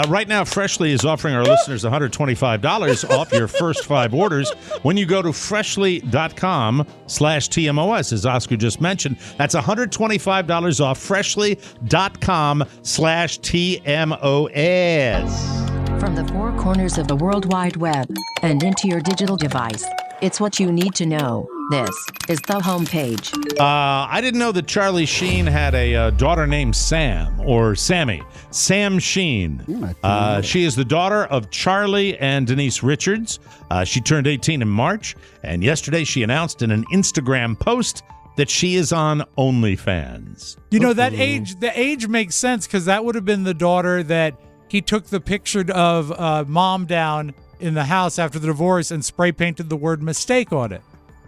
S2: Right now, Freshly is offering our listeners $125 off your first 5 orders when you go to freshly.com/TMOS, as Oscar just mentioned. That's $125 off freshly.com/TMOS.
S9: From the 4 corners of the World Wide Web and into your digital device, it's what you need to know. This is the homepage.
S2: I didn't know that Charlie Sheen had a daughter named Sam, or Sammy. Sam Sheen. She is the daughter of Charlie and Denise Richards. She turned 18 in March, and yesterday she announced in an Instagram post that she is on OnlyFans.
S3: You know, the age makes sense because that would have been the daughter that he took the picture of mom down in the house after the divorce and spray painted the word mistake on it.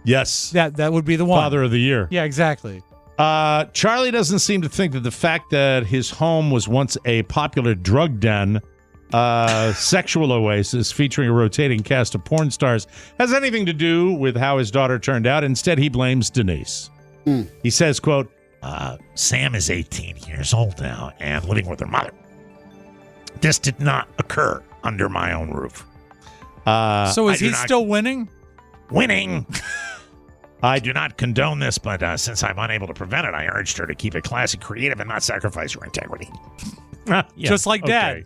S2: Yes.
S3: That would be the one.
S2: Father of the Year.
S3: Yeah, exactly.
S2: Charlie doesn't seem to think that the fact that his home was once a popular drug den, sexual oasis featuring a rotating cast of porn stars, has anything to do with how his daughter turned out. Instead, he blames Denise. He says, quote, Sam is 18 years old now and living with her mother. This did not occur under my own roof.
S3: So is he still winning?
S2: Winning. I do not condone this, but since I'm unable to prevent it, I urged her to keep it classy, creative, and not sacrifice her integrity.
S3: Just like Dad.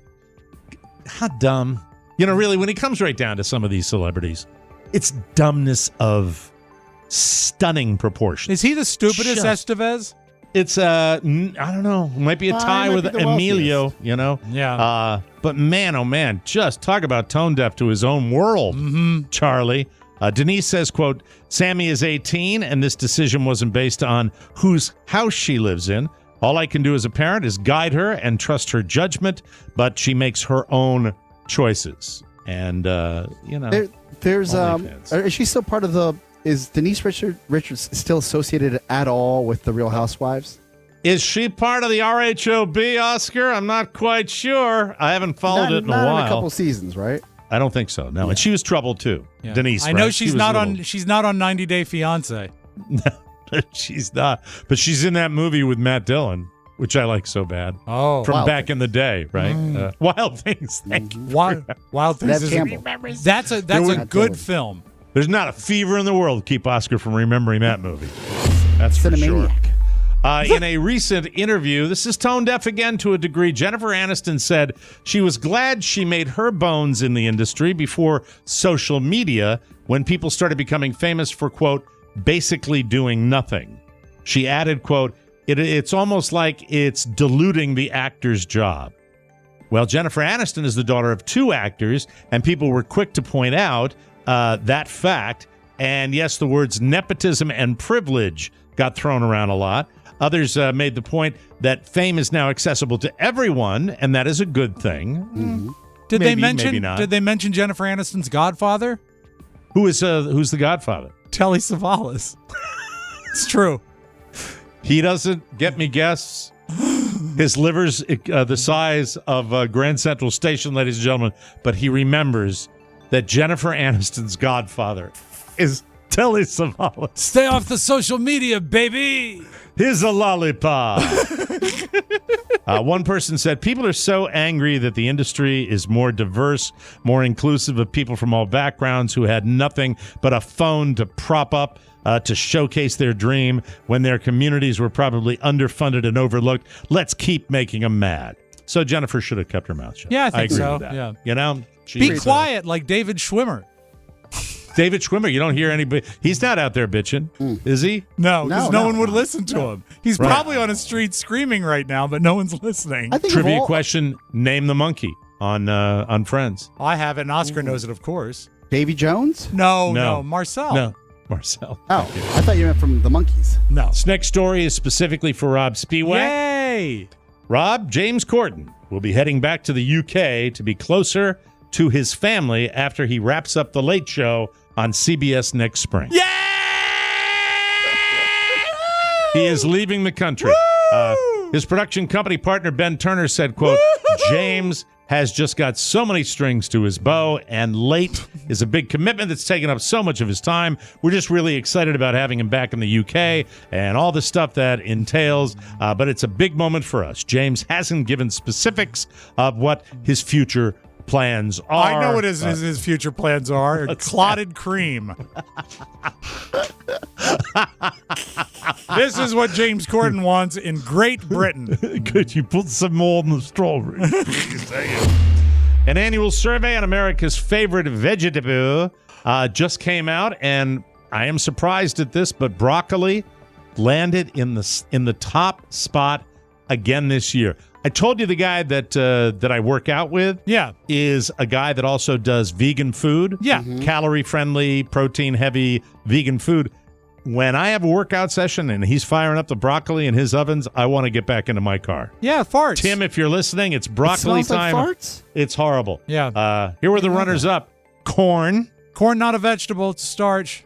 S2: How dumb. You know, really, when it comes right down to some of these celebrities, it's dumbness of stunning proportions.
S3: Is he the stupidest Estevez?
S2: It's, I don't know, might be a tie with Emilio, you know?
S3: Yeah.
S2: But man, oh man, just talk about tone deaf to his own world, Charlie. Denise says, quote, Sammy is 18, and this decision wasn't based on whose house she lives in. All I can do as a parent is guide her and trust her judgment, but she makes her own choices. And,
S4: there's is she still part of the? Is Denise Richards still associated at all with the Real Housewives?
S2: Is she part of the RHOB, Oscar? I'm not quite sure. I haven't followed it in a while.
S4: In a couple seasons, right?
S2: I don't think so. No, and she was troubled too.
S3: Yeah.
S2: Denise,
S3: I know
S2: right?
S3: she's not on 90 Day Fiance.
S2: No, she's not. But she's in that movie with Matt Dillon, which I like so bad.
S3: Oh,
S2: from back in the day, right? Wild Things. Thank you.
S3: Wild Things. That's a good film.
S2: There's not a fever in the world to keep Oscar from remembering that movie. That's for sure. In a recent interview, this is tone deaf again to a degree, Jennifer Aniston said she was glad she made her bones in the industry before social media, when people started becoming famous for, quote, basically doing nothing. She added, quote, it's almost like it's diluting the actor's job. Well, Jennifer Aniston is the daughter of 2 actors, and people were quick to point out that fact. And yes, the words nepotism and privilege got thrown around a lot. Others made the point that fame is now accessible to everyone, and that is a good thing.
S3: Mm-hmm. Did they mention Jennifer Aniston's godfather?
S2: Who's the godfather?
S3: Telly Savalas. It's true.
S2: He doesn't get me guess. His liver's the size of Grand Central Station, ladies and gentlemen, but he remembers that Jennifer Aniston's godfather is Telly Savalas.
S3: Stay off the social media, baby.
S2: Here's a lollipop. One person said, people are so angry that the industry is more diverse, more inclusive of people from all backgrounds who had nothing but a phone to prop up to showcase their dream when their communities were probably underfunded and overlooked. Let's keep making them mad. So Jennifer should have kept her mouth shut.
S3: Yeah, I think
S2: agree
S3: so.
S2: with that.
S3: Yeah.
S2: You know,
S3: be quiet like David Schwimmer.
S2: David Schwimmer, you don't hear anybody. He's not out there bitching, is he?
S3: No, because no one would listen to him. He's probably on a street screaming right now, but no one's listening.
S2: Trivia question: name the monkey on Friends.
S3: I have it, and Oscar knows it, of course.
S4: Davy Jones?
S3: No, Marcel.
S2: No, Marcel.
S4: Oh, I thought you meant from the Monkees.
S3: No.
S2: This next story is specifically for Robb Spiewak.
S3: Yay!
S2: Robb, James Corden will be heading back to the UK to be closer to his family after he wraps up The Late Show on CBS next spring.
S3: Yeah!
S2: He is leaving the country. His production company partner Ben Turner said, quote, James has just got so many strings to his bow, and Late is a big commitment that's taken up so much of his time. We're just really excited about having him back in the UK and all the stuff that entails, but it's a big moment for us. James hasn't given specifics of what his future plans are.
S3: I know what his future plans are. Clotted cream. This is what James Corden wants in Great Britain.
S2: Could you put some more in the strawberry? An annual survey on America's favorite vegetable just came out, and I am surprised at this, but broccoli landed in the top spot again this year. I told you the guy that I work out with is a guy that also does vegan food.
S3: Yeah.
S2: Mm-hmm. Calorie-friendly, protein-heavy vegan food. When I have a workout session and he's firing up the broccoli in his ovens, I want to get back into my car.
S3: Yeah, farts.
S2: Tim, if you're listening, it's broccoli time.
S4: Like farts?
S2: It's horrible.
S3: Yeah.
S2: Here were the runners-up. Corn.
S3: Corn, not a vegetable. It's starch.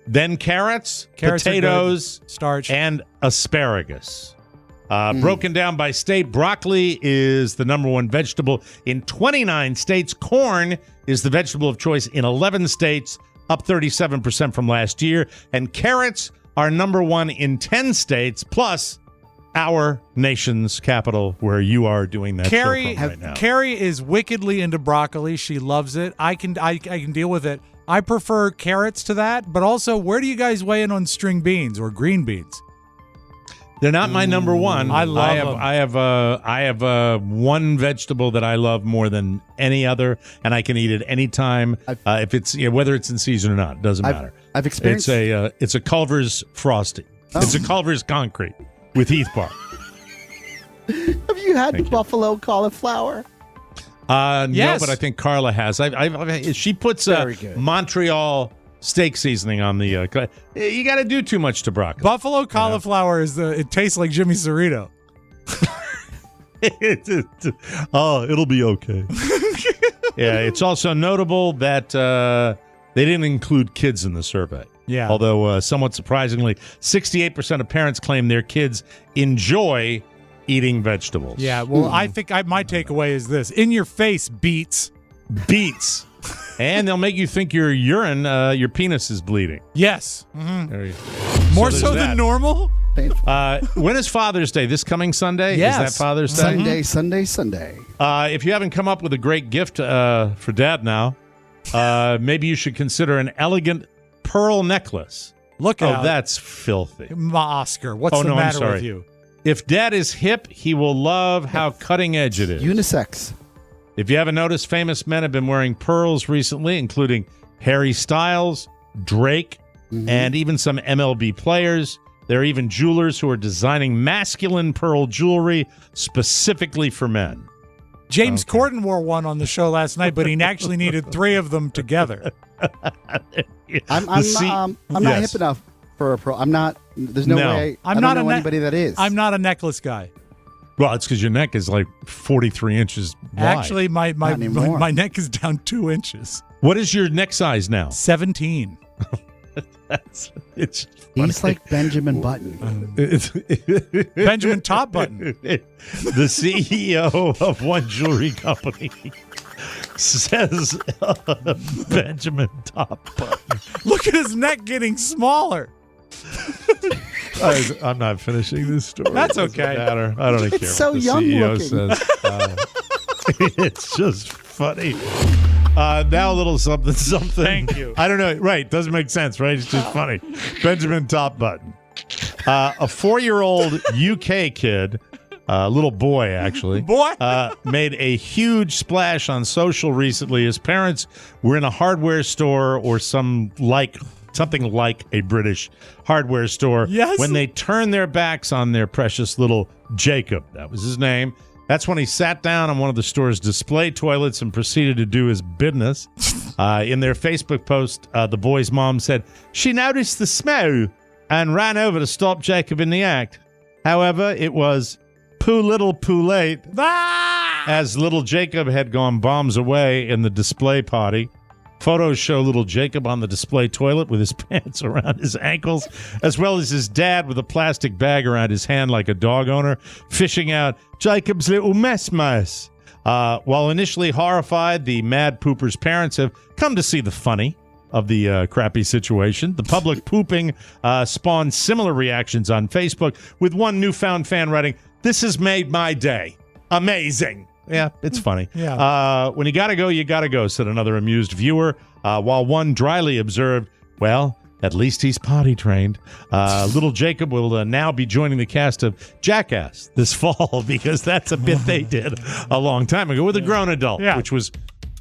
S2: Then carrots potatoes,
S3: starch,
S2: and asparagus. Broken down by state, broccoli is the number one vegetable in 29 states. Corn is the vegetable of choice in 11 states, up 37% from last year. And carrots are number one in 10 states, plus our nation's capital, where you are doing that show from right now.
S3: Carrie is wickedly into broccoli. She loves it. I can deal with it. I prefer carrots to that, but also, where do you guys weigh in on string beans or green beans?
S2: They're not my number one.
S3: I love them.
S2: I have one vegetable that I love more than any other, and I can eat it anytime. If it's whether it's in season or not, it doesn't matter.
S4: I've experienced.
S2: It's a Culver's Frosty.
S4: Oh.
S2: It's a Culver's Concrete with Heath Bar.
S4: Have you had the buffalo cauliflower?
S2: No, but I think Carla has. She puts
S4: Very good.
S2: Montreal steak seasoning on the. You got to do too much to broccoli.
S3: Buffalo cauliflower it tastes like Jimmy Cerrito.
S2: It'll be okay. Yeah, it's also notable that they didn't include kids in the survey.
S3: Yeah.
S2: Although, somewhat surprisingly, 68% of parents claim their kids enjoy eating vegetables.
S3: Yeah, well, I think my takeaway is this. In your face, beets.
S2: Beets. And they'll make you think your urine, your penis is bleeding.
S3: Yes.
S2: There you go.
S3: More so than normal?
S2: When is Father's Day? This coming Sunday?
S3: Yes.
S2: Is that Father's Day?
S4: Sunday.
S2: If you haven't come up with a great gift for Dad now, maybe you should consider an elegant pearl necklace.
S3: Look out.
S2: Oh, that's filthy.
S3: Oscar, what's the matter with you?
S2: If Dad is hip, he will love how cutting edge it is.
S4: Unisex.
S2: If you haven't noticed, famous men have been wearing pearls recently, including Harry Styles, Drake, and even some MLB players. There are even jewelers who are designing masculine pearl jewelry specifically for men.
S3: James Corden wore one on the show last night, but he actually needed 3 of them together.
S4: I'm not hip enough for a pearl. I'm not. There's no way. I don't know anybody that is.
S3: I'm not a necklace guy.
S2: Well, it's because your neck is like 43 inches wide.
S3: Actually, my neck is down 2 inches.
S2: What is your neck size now?
S3: 17.
S4: He's like Benjamin Button.
S3: Benjamin Top Button.
S2: The CEO of one jewelry company says Benjamin Top Button.
S3: Look at his neck getting smaller.
S2: I'm not finishing this story.
S3: That's okay.
S2: I don't care.
S4: It's so
S2: what the
S4: young
S2: CEO
S4: looking.
S2: Says. It's just funny. Now a little something.
S3: Thank you.
S2: I don't know. Right. Doesn't make sense, right? It's just funny. Benjamin Top Button. A 4-year-old UK kid, little boy actually, made a huge splash on social recently. His parents were in a hardware store or something like a British hardware store when they turned their backs on their precious little Jacob. That was his name. That's when he sat down on one of the store's display toilets and proceeded to do his business. In their Facebook post, the boy's mom said she noticed the smell and ran over to stop Jacob in the act. However, it was poo little, poo late, as little Jacob had gone bombs away in the display party. Photos show little Jacob on the display toilet with his pants around his ankles, as well as his dad with a plastic bag around his hand like a dog owner, fishing out Jacob's little mess. While initially horrified, the mad pooper's parents have come to see the funny of the crappy situation. The public pooping spawned similar reactions on Facebook, with one newfound fan writing, "This has made my day. Amazing." Yeah, it's funny.
S3: Yeah.
S2: When you gotta go, said another amused viewer, while one dryly observed, well, at least he's potty trained. Little Jacob will now be joining the cast of Jackass this fall, because that's a bit they did a long time ago with a grown adult, which was,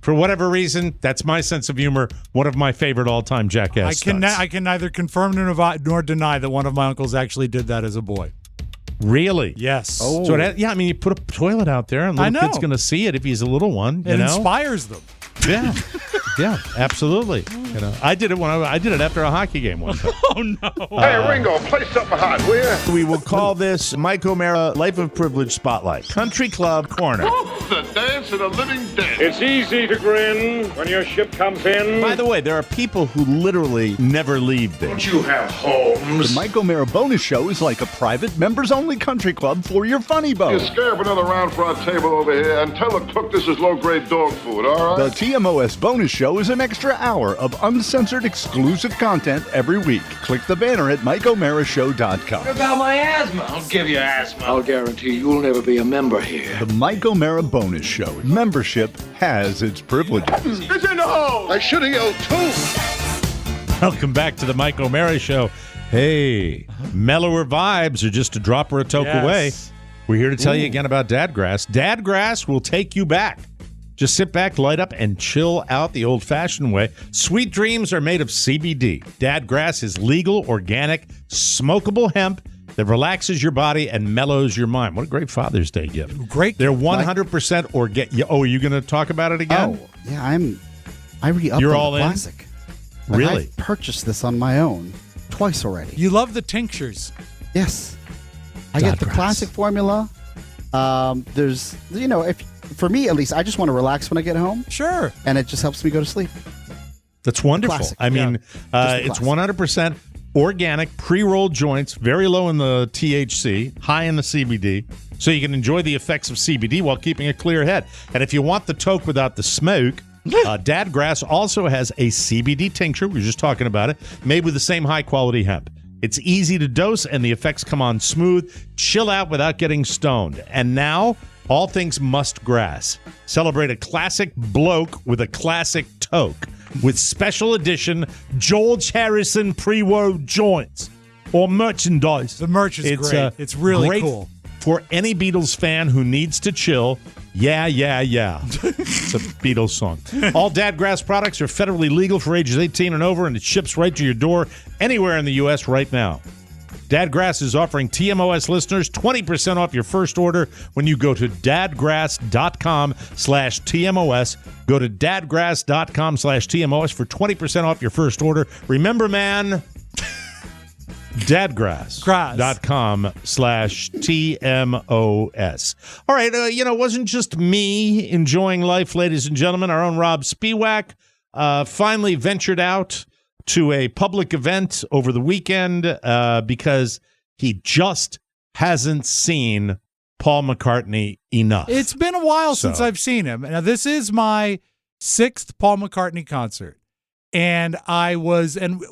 S2: for whatever reason, that's my sense of humor, one of my favorite all-time Jackass
S3: I can neither confirm nor deny that one of my uncles actually did that as a boy.
S2: Really?
S3: Yes.
S2: Oh. So you put a toilet out there, and the little kid's going to see it if he's a little one.
S3: It inspires them.
S2: Yeah, yeah, absolutely. I did it I did it after a hockey game one time.
S3: Oh no!
S7: Hey Ringo, play something hot, will ya?
S2: We will call this Mike O'Mara Life of Privilege Spotlight, Country Club Corner.
S7: The dance of the living dead.
S10: It's easy to grin when your ship comes in.
S2: By the way, there are people who literally never leave there.
S7: Don't you have homes?
S8: The Mike O'Mara Bonus Show is like a private, members-only country club for your funny bone.
S7: You scare up another round for our table over here and tell the cook this is low-grade dog food, all right?
S8: The TMOS Bonus Show is an extra hour of uncensored exclusive content every week. Click the banner at MikeO'MaraShow.com.
S10: What about my asthma? I'll give you asthma. I'll guarantee you'll never be a member here.
S8: The Mike O'Mara Bonus Show. Membership has its privileges.
S7: It's in the hole! I should have yelled too!
S2: Welcome back to the Mike O'Mara Show. Hey, mellower vibes are just a drop or a toke away. We're here to tell you again about Dadgrass. Dadgrass will take you back. Just sit back, light up, and chill out the old-fashioned way. Sweet dreams are made of CBD. Dadgrass is legal, organic, smokable hemp that relaxes your body and mellows your mind. What a great Father's Day gift.
S3: Great.
S2: They're 100% organic. Oh, are you going to talk about it again?
S4: Oh, yeah, I re-upped
S2: You're
S4: on
S2: all
S4: the
S2: in?
S4: classic. Like,
S2: Really?
S4: I've purchased this on my own twice already.
S3: You love the tinctures.
S4: Yes. I get the
S2: Dadgrass.
S4: classic formula. There's, for me at least, I just want to relax when I get home,
S3: Sure.
S4: and it just helps me go to sleep.
S2: That's wonderful.
S4: Classic.
S2: I mean, it's 100% organic, pre-rolled joints, very low in the THC, high in the CBD, so you can enjoy the effects of CBD while keeping a clear head. And if you want the toke without the smoke, Dadgrass also has a CBD tincture, we were just talking about it, made with the same high-quality hemp. It's easy to dose, and the effects come on smooth. Chill out without getting stoned. And now, all things Must Grass. Celebrate a classic bloke with a classic toke with special edition George Harrison pre-rolled joints or merchandise.
S3: The merch is great. It's really
S2: great
S3: cool.
S2: For any Beatles fan who needs to chill. Yeah, yeah, yeah. It's a Beatles song. All Dadgrass products are federally legal for ages 18 and over, and it ships right to your door anywhere in the U.S. right now. Dadgrass is offering TMOS listeners 20% off your first order when you go to dadgrass.com/TMOS. Go to dadgrass.com/TMOS for 20% off your first order. Remember, man, dadgrass.com/TMOS. All right, it wasn't just me enjoying life, ladies and gentlemen. Our own Robb Spiewak finally ventured out to a public event over the weekend because he just hasn't seen Paul McCartney enough.
S3: It's been a while since I've seen him. Now, this is my 6th Paul McCartney concert. And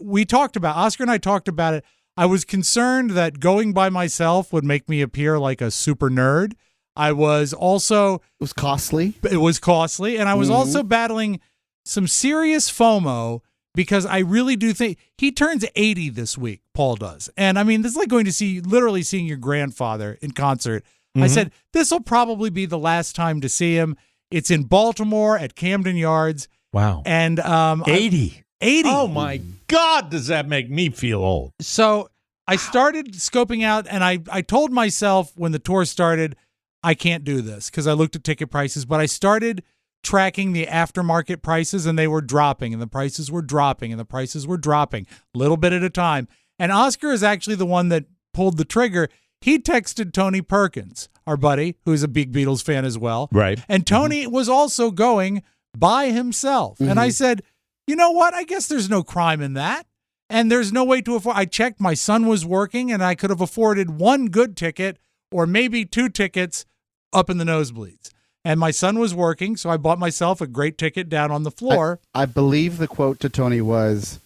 S3: we talked about, Oscar and I talked about it. I was concerned that going by myself would make me appear like a super nerd. I was also...
S4: It was costly.
S3: It was costly. And I was also battling some serious FOMO because I really do think he turns 80 this week, Paul does. And I mean, this is like going to literally seeing your grandfather in concert. I said, this will probably be the last time to see him. It's in Baltimore at Camden Yards.
S2: Wow.
S3: And
S2: 80.
S3: 80.
S2: Oh, my God, does that make me feel old?
S3: So I started scoping out, and I told myself when the tour started, I can't do this because I looked at ticket prices, but I started tracking the aftermarket prices, and they were dropping, and the prices were dropping, and the prices were dropping a little bit at a time. And Oscar is actually the one that pulled the trigger. He texted Tony Perkins, our buddy, who's a big Beatles fan as well.
S2: Right.
S3: And Tony was also going by himself. And I said, you know what? I guess there's no crime in that. And there's no way to afford. I checked. My son was working, and I could have afforded one good ticket or maybe 2 tickets up in the nosebleeds. And my son was working, so I bought myself a great ticket down on the floor.
S4: I believe the quote to Tony was,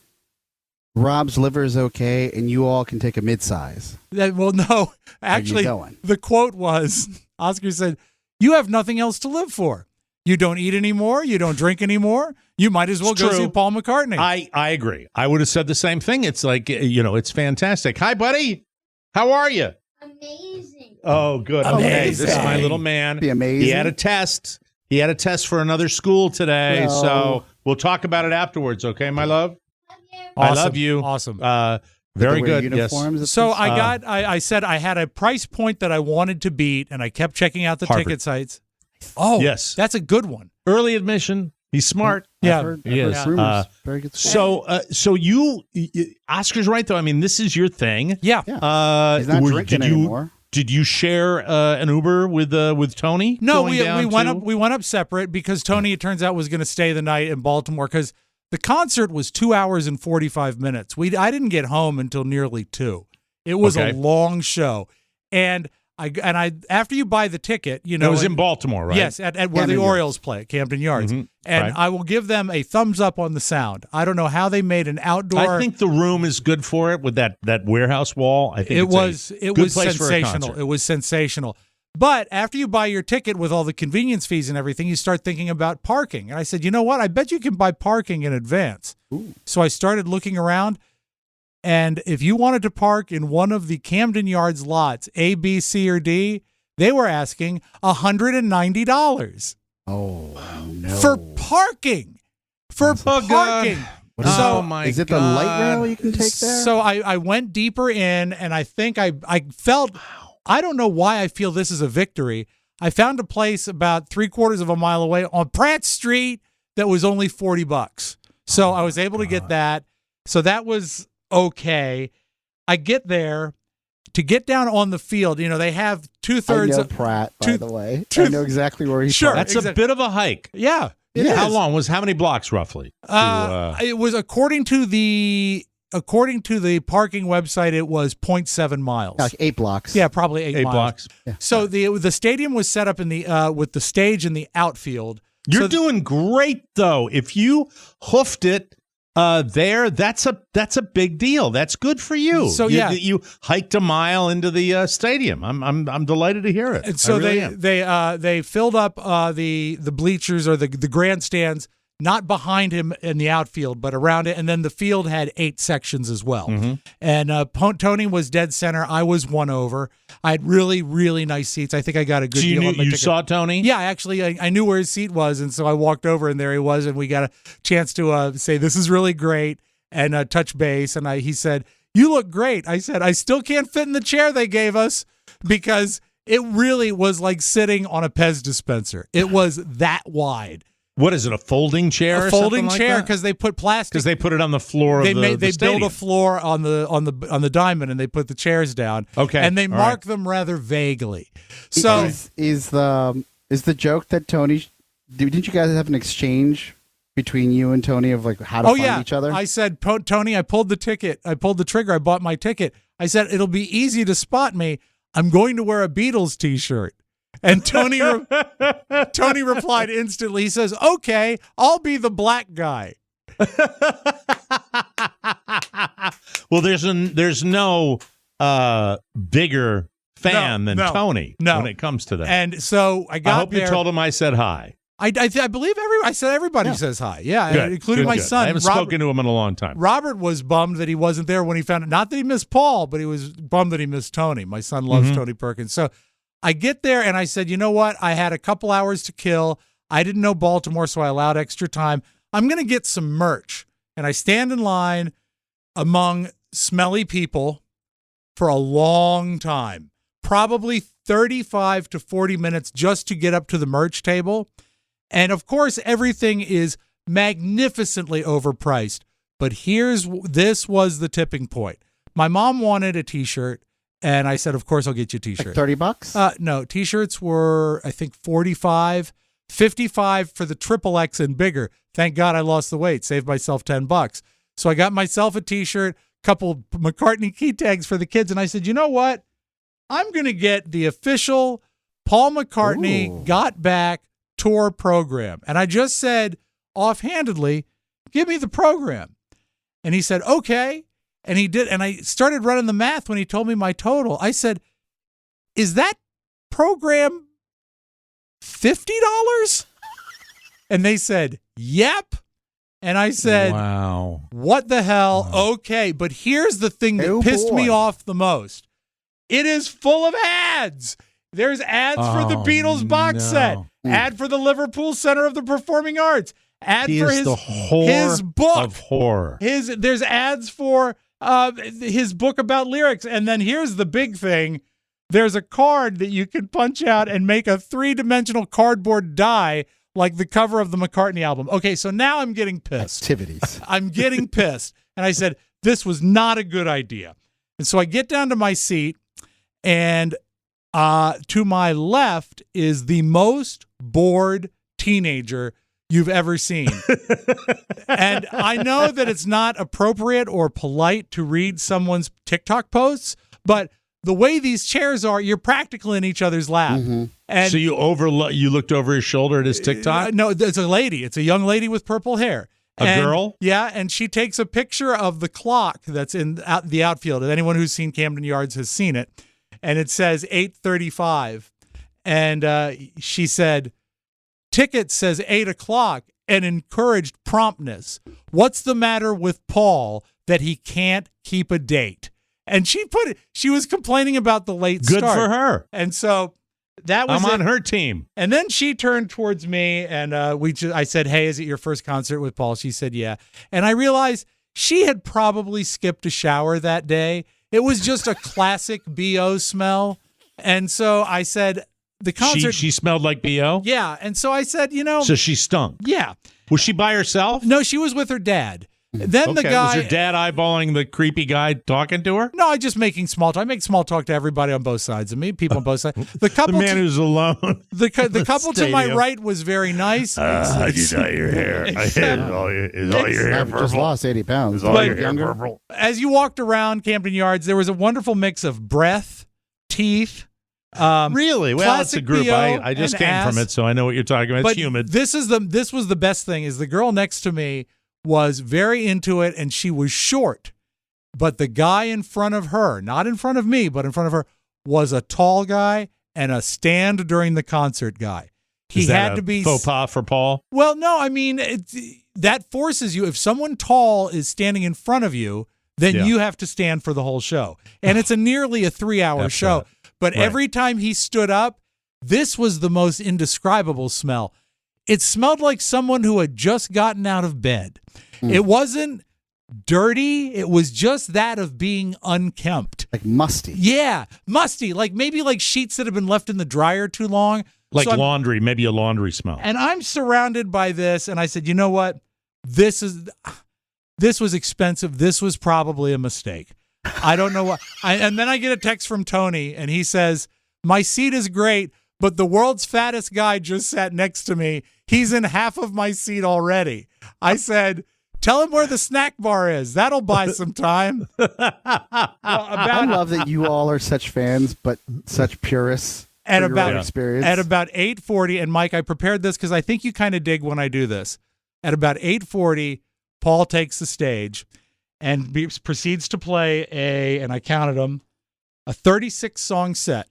S4: Rob's liver is okay, and you all can take a midsize.
S3: Well, no. Actually, the quote was, Oscar said, you have nothing else to live for. You don't eat anymore. You don't drink anymore. You might as well go see Paul McCartney.
S2: I agree. I would have said the same thing. It's like, it's fantastic. Hi, buddy. How are you?
S11: Amazing.
S2: Oh, good.
S3: Amazing.
S2: Okay, this is my little man.
S4: Be amazing.
S2: He had a test. He had a test for another school today, so we'll talk about it afterwards, okay, my love?
S3: Awesome.
S2: I love you.
S3: Awesome.
S2: Very good.
S4: Uniforms,
S2: Yes.
S3: So I said I had a price point that I wanted to beat, and I kept checking out the
S2: Harvard.
S3: ticket sites. Oh,
S2: yes.
S3: That's a good one.
S2: Early admission. He's smart.
S3: Yeah,
S4: I've
S2: he
S4: heard
S2: is.
S4: rumors. Very good.
S2: So you, Oscar's right though. I mean, this is your thing.
S3: Yeah.
S4: He's not drinking anymore.
S2: Did you share an Uber with Tony?
S3: No,
S2: going
S3: we went up separate because Tony, it turns out, was going to stay the night in Baltimore because the concert was 2 hours and 45 minutes. I didn't get home until nearly 2. It was a long show, and I after you buy the ticket, it was
S2: in Baltimore, right?
S3: Yes, at where the Orioles play, Camden Yards.
S2: Mm-hmm.
S3: And
S2: Right.
S3: I will give them a thumbs up on the sound. I don't know how they made an outdoor.
S2: I think the room is good for it with that warehouse wall. I think
S3: it was
S2: place for a
S3: sensational.
S2: concert.
S3: It was sensational. But after you buy your ticket with all the convenience fees and everything, you start thinking about parking. And I said, you know what? I bet you can buy parking in advance.
S4: Ooh.
S3: So I started looking around. And if you wanted to park in one of the Camden Yards lots, A, B, C, or D, they were asking $190.
S4: Oh, no.
S3: For parking. For parking.
S4: Is it the light rail you can take there?
S3: So I went deeper in, and I think I felt, I don't know why I feel this is a victory. I found a place about 3/4 of a mile away on Pratt Street that was only $40. So I was able to get that. So that was okay. I get there. To get down on the field, they have 2/3.
S4: I know Pratt, by the way. I know exactly where he's from.
S2: That's a bit of a hike.
S3: Yeah.
S2: How long was? How many blocks roughly?
S3: It was according to the parking website. It was 0.7 miles.
S4: Like 8 blocks.
S3: Yeah, probably 8 miles.
S2: blocks.
S4: Yeah.
S3: So the stadium was set up in the with the stage in the outfield.
S2: You're doing great though. If you hoofed it there, that's a big deal. That's good for you.
S3: So
S2: you hiked a mile into the stadium. I'm delighted to hear it.
S3: And so they filled up the bleachers or the grandstands, not behind him in the outfield, but around it. And then the field had 8 sections as well.
S2: Mm-hmm.
S3: And Tony was dead center. I was one over. I had really, really nice seats. I think I got a good deal on my ticket.
S2: You saw Tony?
S3: Yeah, actually, I knew where his seat was. And so I walked over and there he was. And we got a chance to say, this is really great, and touch base. And he said, you look great. I said, I still can't fit in the chair they gave us because it really was like sitting on a Pez dispenser. It was that wide.
S2: What is it? A folding chair?
S3: A folding chair because they put plastic.
S2: Because they put it on the floor of the
S3: They
S2: stadium.
S3: built a floor on the diamond and they put the chairs down.
S2: Okay,
S3: and they
S2: all
S3: mark
S2: right.
S3: them rather vaguely. So
S4: is the joke that Tony? Didn't you guys have an exchange between you and Tony of like how to find each other?
S3: I said, Tony, I pulled the ticket. I pulled the trigger. I bought my ticket. I said it'll be easy to spot me. I'm going to wear a Beatles T-shirt. And Tony replied instantly. He says, "Okay, I'll be the black guy."
S2: Well, there's no bigger fan than Tony when it comes to that.
S3: And so I got
S2: hope
S3: there.
S2: you told him I said hi.
S3: I believe I said everybody says hi. Yeah,
S2: Good,
S3: including my son.
S2: I haven't spoken to him in a long time.
S3: Robert was bummed that he wasn't there when he found it. Not that he missed Paul, but he was bummed that he missed Tony. My son loves Tony Perkins. So I get there and I said, you know what? I had a couple hours to kill. I didn't know Baltimore, so I allowed extra time. I'm going to get some merch. And I stand in line among smelly people for a long time, probably 35 to 40 minutes just to get up to the merch table. And of course, everything is magnificently overpriced. But this was the tipping point. My mom wanted a T-shirt. And I said, of course, I'll get you a T-shirt.
S4: Like $30?
S3: No, T-shirts were, I think, $45, $55 for the XXX and bigger. Thank God I lost the weight, saved myself $10. So I got myself a T-shirt, couple McCartney key tags for the kids, and I said, you know what? I'm going to get the official Paul McCartney Got Back tour program. And I just said, offhandedly, give me the program. And he said, okay. And he did, and I started running the math when he told me my total. I said, is that program $50? And they said, yep. And I said,
S2: wow,
S3: what the hell? Wow. Okay, but here's the thing that pissed me off the most. It is full of ads. There's ads for the Beatles box set, ad for the Liverpool Center of the Performing Arts, ad for his book
S2: of horror.
S3: There's ads for his book about lyrics. And then here's the big thing. There's a card that you can punch out and make a 3-dimensional cardboard die like the cover of the McCartney album. Okay, so now I'm getting pissed.
S4: Activities.
S3: I'm getting pissed. And I said, this was not a good idea. And so I get down to my seat, and to my left is the most bored teenager you've ever seen. And I know that it's not appropriate or polite to read someone's TikTok posts, but the way these chairs are, you're practically in each other's lap.
S4: Mm-hmm.
S3: And
S2: so you looked over his shoulder at his TikTok?
S3: No, it's a lady. It's a young lady with purple hair.
S2: A girl?
S3: Yeah, and she takes a picture of the clock that's in the outfield. And anyone who's seen Camden Yards has seen it. And it says 8:35. And she said, ticket says 8 o'clock and encouraged promptness. What's the matter with Paul that he can't keep a date? And she was complaining about the late start.
S2: Good for her.
S3: And so that was
S2: I'm on her team.
S3: And then she turned towards me and I said, hey, is it your first concert with Paul? She said, yeah. And I realized she had probably skipped a shower that day. It was just a classic BO smell. And so I said, the concert.
S2: She smelled like BO?
S3: Yeah. And so I said,
S2: So she stunk.
S3: Yeah.
S2: Was she by herself?
S3: No, she was with her dad. Then the guy.
S2: Was her dad eyeballing the creepy guy talking to her?
S3: No, I just making small talk. I make small talk to everybody on both sides of me, people on both sides. The couple,
S2: the man who's alone.
S3: The couple to my right was very nice.
S2: How'd you dye your hair? Is all your hair purple?
S4: Just lost 80 pounds.
S2: Is all your hair purple?
S3: As you walked around Camden Yards, there was a wonderful mix of breath, teeth.
S2: Really? Well, it's a group. I just came from it, so I know what you're talking about. It's humid.
S3: This was the best thing. Is the girl next to me was very into it, and she was short. But the guy in front of her, not in front of me, but in front of her, was a tall guy and a stand during the concert guy. He had to be
S2: faux pas for Paul.
S3: Well, no, I mean that forces you. If someone tall is standing in front of you, then you have to stand for the whole show, and it's nearly a 3-hour show.
S2: Right.
S3: But every time he stood up, this was the most indescribable smell. It smelled like someone who had just gotten out of bed. It wasn't dirty. It was just that of being unkempt.
S4: Like musty.
S3: Yeah, musty. Like maybe like sheets that have been left in the dryer too long.
S2: Like laundry, maybe a laundry smell.
S3: And I'm surrounded by this, and I said, you know what? This was expensive. This was probably a mistake. I don't know what. And then I get a text from Tony, and he says, my seat is great, but the world's fattest guy just sat next to me. He's in half of my seat already. I said, tell him where the snack bar is. That'll buy some time.
S4: I love that you all are such fans, but such purists. At about
S3: 8:40, and Mike, I prepared this because I think you kind of dig when I do this. At about 8:40, Paul takes the stage and proceeds to play and I counted them, a 36-song set,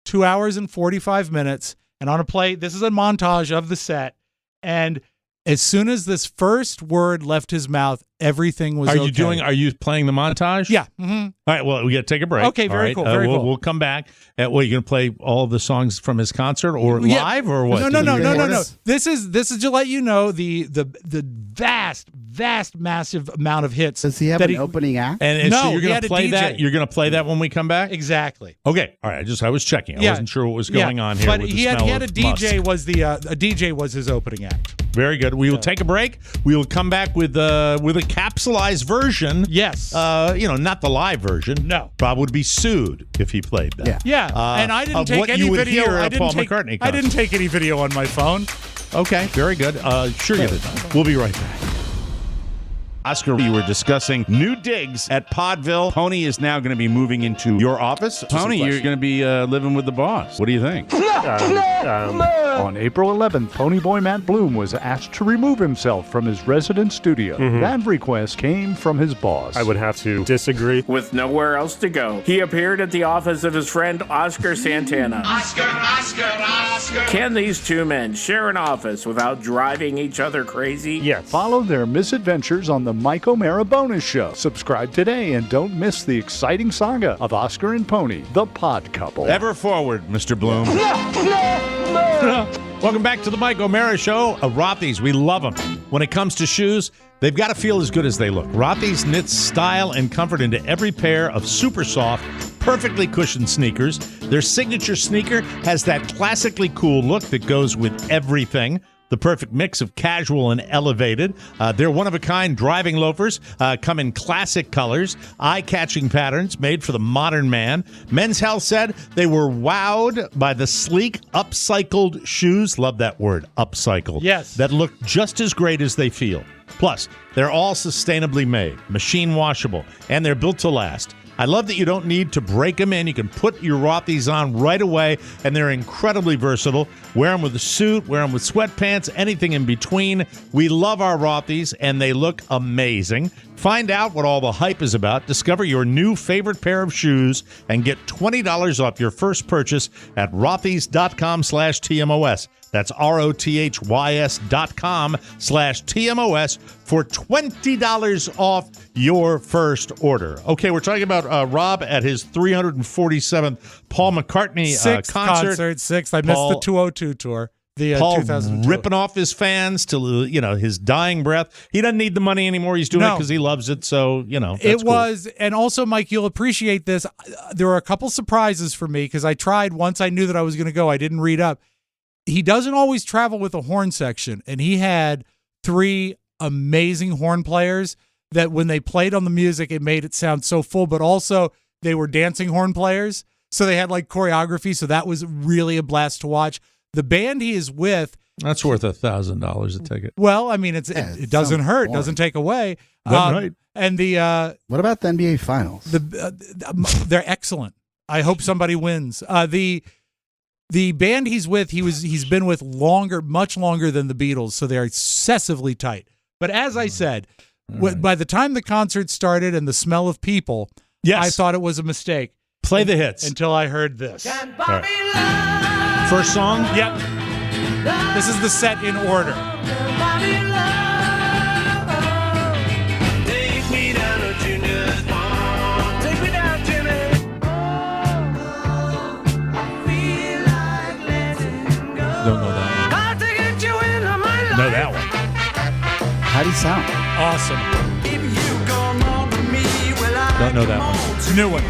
S3: 2 hours and 45 minutes. And on a play, this is a montage of the set. And as soon as this first word left his mouth, everything was okay.
S2: Are you playing the montage?
S3: Yeah. Mm-hmm.
S2: All right, well, we got to take a break.
S3: Okay, very cool. Very cool.
S2: We'll come back. You're going to play all of the songs from his concert or live or what?
S3: No. This is to let you know the vast, massive amount of hits.
S4: Does he have an opening act?
S2: And
S3: no,
S2: so you're going to play
S3: DJ.
S2: that? You're going to play that when we come back?
S3: Exactly.
S2: Okay. All right. I was checking. I wasn't sure what was going on here.
S3: But
S2: with
S3: he
S2: the
S3: had
S2: smell
S3: a
S2: of
S3: DJ
S2: musk.
S3: a DJ was his opening act.
S2: Very good. We will take a break. We will come back with a capsulized version.
S3: Yes.
S2: Not the live version.
S3: No.
S2: Rob would be sued if he played that.
S3: Yeah. And I didn't take any video.
S2: Paul McCartney.
S3: I didn't take any video on my phone.
S2: Okay. Very good. Sure you did. We'll be right back. Oscar, we were discussing new digs at Podville. Pony is now going to be moving into your office. Pony, you're going to be living with the boss. What do you think?
S8: On April 11th, Ponyboy Matt Bloom was asked to remove himself from his resident studio. That request came from his boss.
S5: I would have to disagree.
S11: With nowhere else to go, he appeared at the office of his friend Oscar Santana. Oscar. Can these two men share an office without driving each other crazy?
S8: Yes. Follow their misadventures on the Mike O'Mara Bonus Show. Subscribe today and don't miss the exciting saga of Oscar and Pony, the pod couple.
S2: Ever forward, Mr. Bloom. Welcome back to the Mike O'Mara Show. Rothy's, we love them. When it comes to shoes, they've got to feel as good as they look. Rothy's knits style and comfort into every pair of super soft, perfectly cushioned sneakers. Their signature sneaker has that classically cool look that goes with everything. The perfect mix of casual and elevated. They're one-of-a-kind driving loafers, come in classic colors, eye-catching patterns made for the modern man. Men's Health said they were wowed by the sleek, upcycled shoes. Love that word, upcycled.
S3: Yes.
S2: That look just as great as they feel. Plus, they're all sustainably made, machine washable, and they're built to last. I love that you don't need to break them in. You can put your Rothy's on right away, and they're incredibly versatile. Wear them with a suit, wear them with sweatpants, anything in between. We love our Rothy's, and they look amazing. Find out what all the hype is about. Discover your new favorite pair of shoes and get $20 off your first purchase at rothys.com/TMOS. That's ROTHYS.com/TMOS for $20 off your first order. Okay, we're talking about Robb at his 347th Paul McCartney concert.
S3: Sixth. I missed the 202 tour. The
S2: Paul
S3: 2002.
S2: ripping off his fans till his dying breath. He doesn't need the money anymore. He's doing it because he loves it. So that's
S3: it
S2: cool.
S3: was, and also Mike, you'll appreciate this. There were a couple surprises for me because I tried once I knew that I was going to go. I didn't read up. He doesn't always travel with a horn section, and he had 3 amazing horn players that when they played on the music, it made it sound so full, but also they were dancing horn players. So they had like choreography. So that was really a blast to watch. The band he is with.
S2: That's worth $1,000 a ticket.
S3: Well, I mean, it doesn't hurt. It doesn't take away.
S2: Right.
S3: And
S4: what about the NBA Finals?
S3: They're excellent. I hope somebody wins. The band he's with, he's been with much longer than the Beatles, so they're excessively tight. But as I said, by the time the concert started and the smell of people, I thought it was a mistake.
S2: Play the hits.
S3: Until I heard this.
S2: Right. First song?
S3: Yep. This is the set in order.
S12: Take me down to Junior's Pond. Take me down, Jimmy.
S2: Don't know that one.
S12: I'll take you into my life.
S2: Know that one.
S4: How do you sound?
S3: Awesome.
S12: If you come on to me, well, I
S2: Don't know that one.
S3: It's a new one.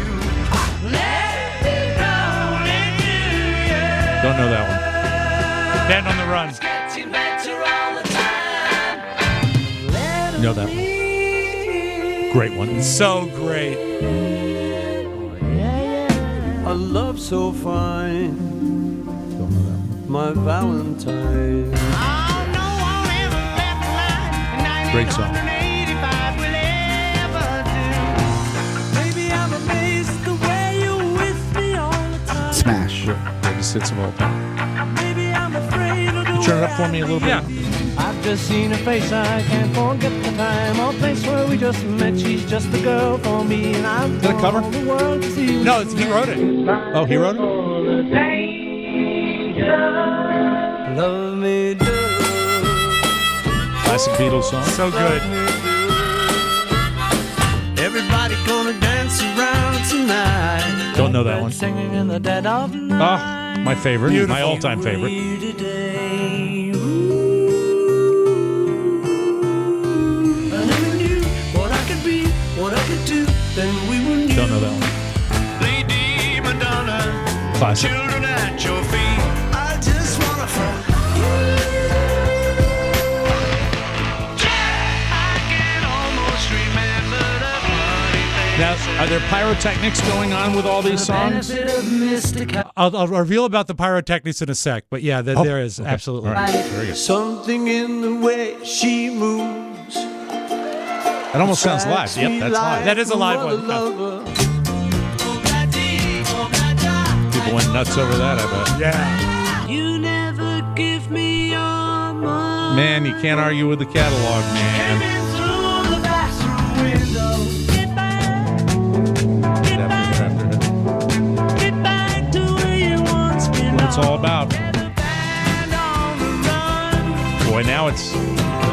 S2: Don't know that one.
S3: Band on the Run.
S2: Know that one. Great one.
S3: So great.
S12: A love so fine.
S2: Don't know that one.
S12: My Valentine.
S2: Great song.
S12: Baby, I'm amazed at the way you're with me all the time.
S4: Smash.
S2: Greatest hits of all time.
S12: Baby, I'm afraid of the
S2: You turn it up for me a little bit?
S3: Yeah.
S12: I've just seen her face, I can't forget the time or place where we just met. She's just the girl for me, and I'm
S2: Is that a cover?
S12: the world to see.
S3: No, he wrote it.
S2: Oh, he wrote it?
S12: Love me do.
S2: Classic Beatles song.
S3: So good.
S12: Everybody gonna dance around tonight.
S2: Don't know that one.
S12: Singing in the dead of night.
S2: Oh, my favorite.
S3: Beautiful.
S2: My all-time favorite.
S12: Today. I never knew what I could be, what I could do. Then we were new.
S2: Don't know that one.
S12: Lady Madonna.
S2: Classic.
S12: Children at your feet. I just wanna find you. I can almost remember the bloody face.
S2: Now, are there pyrotechnics going on with all these songs?
S3: I'll reveal about the pyrotechnics in a sec, but yeah, there is
S2: okay.
S3: absolutely.
S2: All right. Very good.
S12: Something in the way she moves.
S2: That almost sounds live. Yep, that's live.
S3: That is a live one.
S2: People went nuts over that, I bet.
S3: Yeah.
S12: You never give me your money.
S2: Man, you can't argue with the catalog, man.
S12: Through the bathroom window. Get back to where you once belonged.
S2: What it's all about. Boy, now it's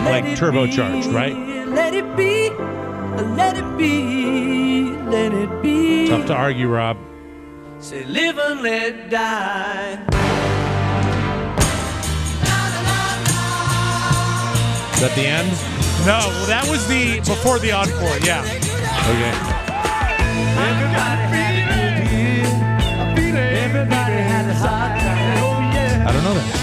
S2: like turbocharged, right?
S12: Let it be, let it be, let it be.
S2: Tough to argue, Rob.
S12: Say live and let die.
S2: Is that the end?
S3: No, well, that was before the encore. Yeah.
S2: Okay.
S12: Everybody had a good year. Everybody had a hard time. Oh yeah.
S2: I don't know that.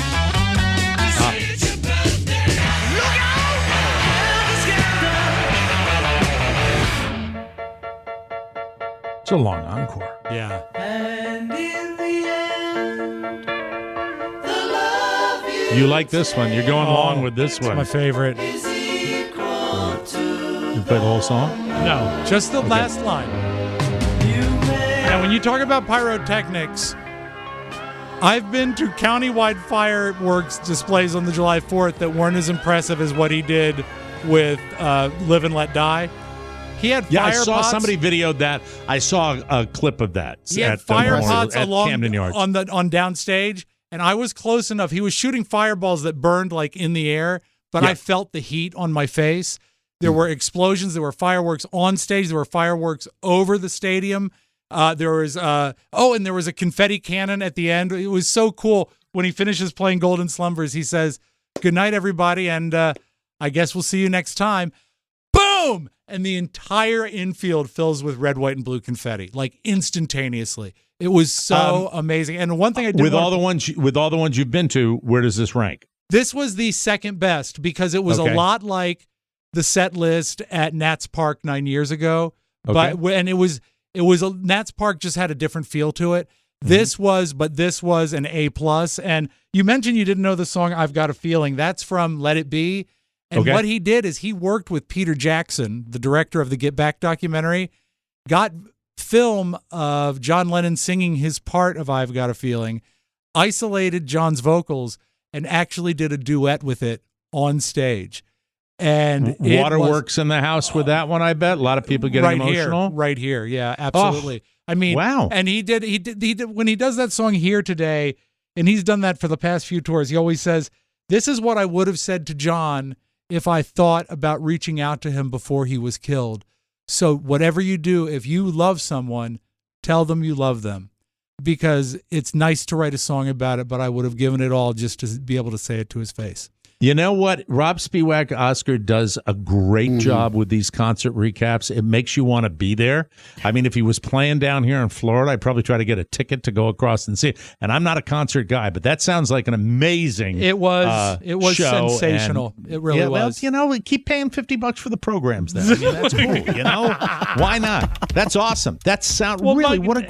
S2: It's a long encore.
S3: Yeah.
S12: And in the end, the love
S2: You like this one. You're going along with this one.
S3: My favorite.
S12: is equal to.
S2: You play the whole song?
S3: No, just the last line. Now, when you talk about pyrotechnics, I've been to countywide fireworks displays on the July 4th that weren't as impressive as what he did with Live and Let Die. He had
S2: Yeah, I
S3: fire
S2: saw
S3: pots.
S2: somebody videoed that. I saw a clip of that.
S3: He had
S2: at
S3: fire pots
S2: at
S3: along
S2: Camden Yards.
S3: on downstage, and I was close enough. He was shooting fireballs that burned like in the air, but
S2: Yeah.
S3: I felt the heat on my face. There were explosions. There were fireworks on stage. There were fireworks over the stadium. There was and there was a confetti cannon at the end. It was so cool. When he finishes playing Golden Slumbers, he says, "Good night, everybody, and I guess we'll see you next time." Boom! And the entire infield fills with red, white, and blue confetti, like instantaneously. It was so amazing. And one thing I did
S2: with all the ones you've been to, where does this rank?
S3: This was the second best because it was
S2: Okay.
S3: a lot like the set list at Nats Park 9 years ago.
S2: Okay.
S3: But and it was Nats Park just had a different feel to it.
S2: Mm-hmm.
S3: This was an A+. And you mentioned you didn't know the song "I've Got a Feeling." That's from Let It Be. And
S2: Okay.
S3: what he did is he worked with Peter Jackson, the director of the Get Back documentary, got film of John Lennon singing his part of "I've Got a Feeling," isolated John's vocals, and actually did a duet with it on stage. And
S2: Waterworks in the house with that one, I bet. A lot of people getting emotional.
S3: Right here. Yeah, absolutely. I mean,
S2: wow.
S3: And he did when he does that song Here Today, and he's done that for the past few tours, he always says, "This is what I would have said to John if I thought about reaching out to him before he was killed. So whatever you do, if you love someone, tell them you love them, because it's nice to write a song about it, but I would have given it all just to be able to say it to his face."
S2: You know what? Rob Spiewak Oscar does a great job with these concert recaps. It makes you want to be there. I mean, if he was playing down here in Florida, I'd probably try to get a ticket to go across and see it. And I'm not a concert guy, but that sounds like an amazing
S3: It was
S2: show.
S3: sensational.
S2: And,
S3: it really
S2: well,
S3: was.
S2: You know, keep paying $50 for the programs then. I mean, that's cool, you know? Why not? That's awesome. That sound really, what a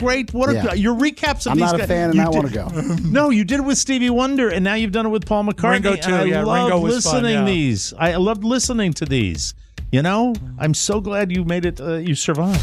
S2: your recaps of
S4: I'm
S2: these
S4: not a
S2: guys.
S4: fan and I want to go.
S2: No, you did it with Stevie Wonder, and now you've done it with Paul McCartney.
S3: Ringo too,
S2: and
S3: yeah.
S2: I
S3: Ringo
S2: love
S3: was fun,
S2: listening
S3: yeah.
S2: these. I loved listening to these. You know, I'm so glad you made it. You survived.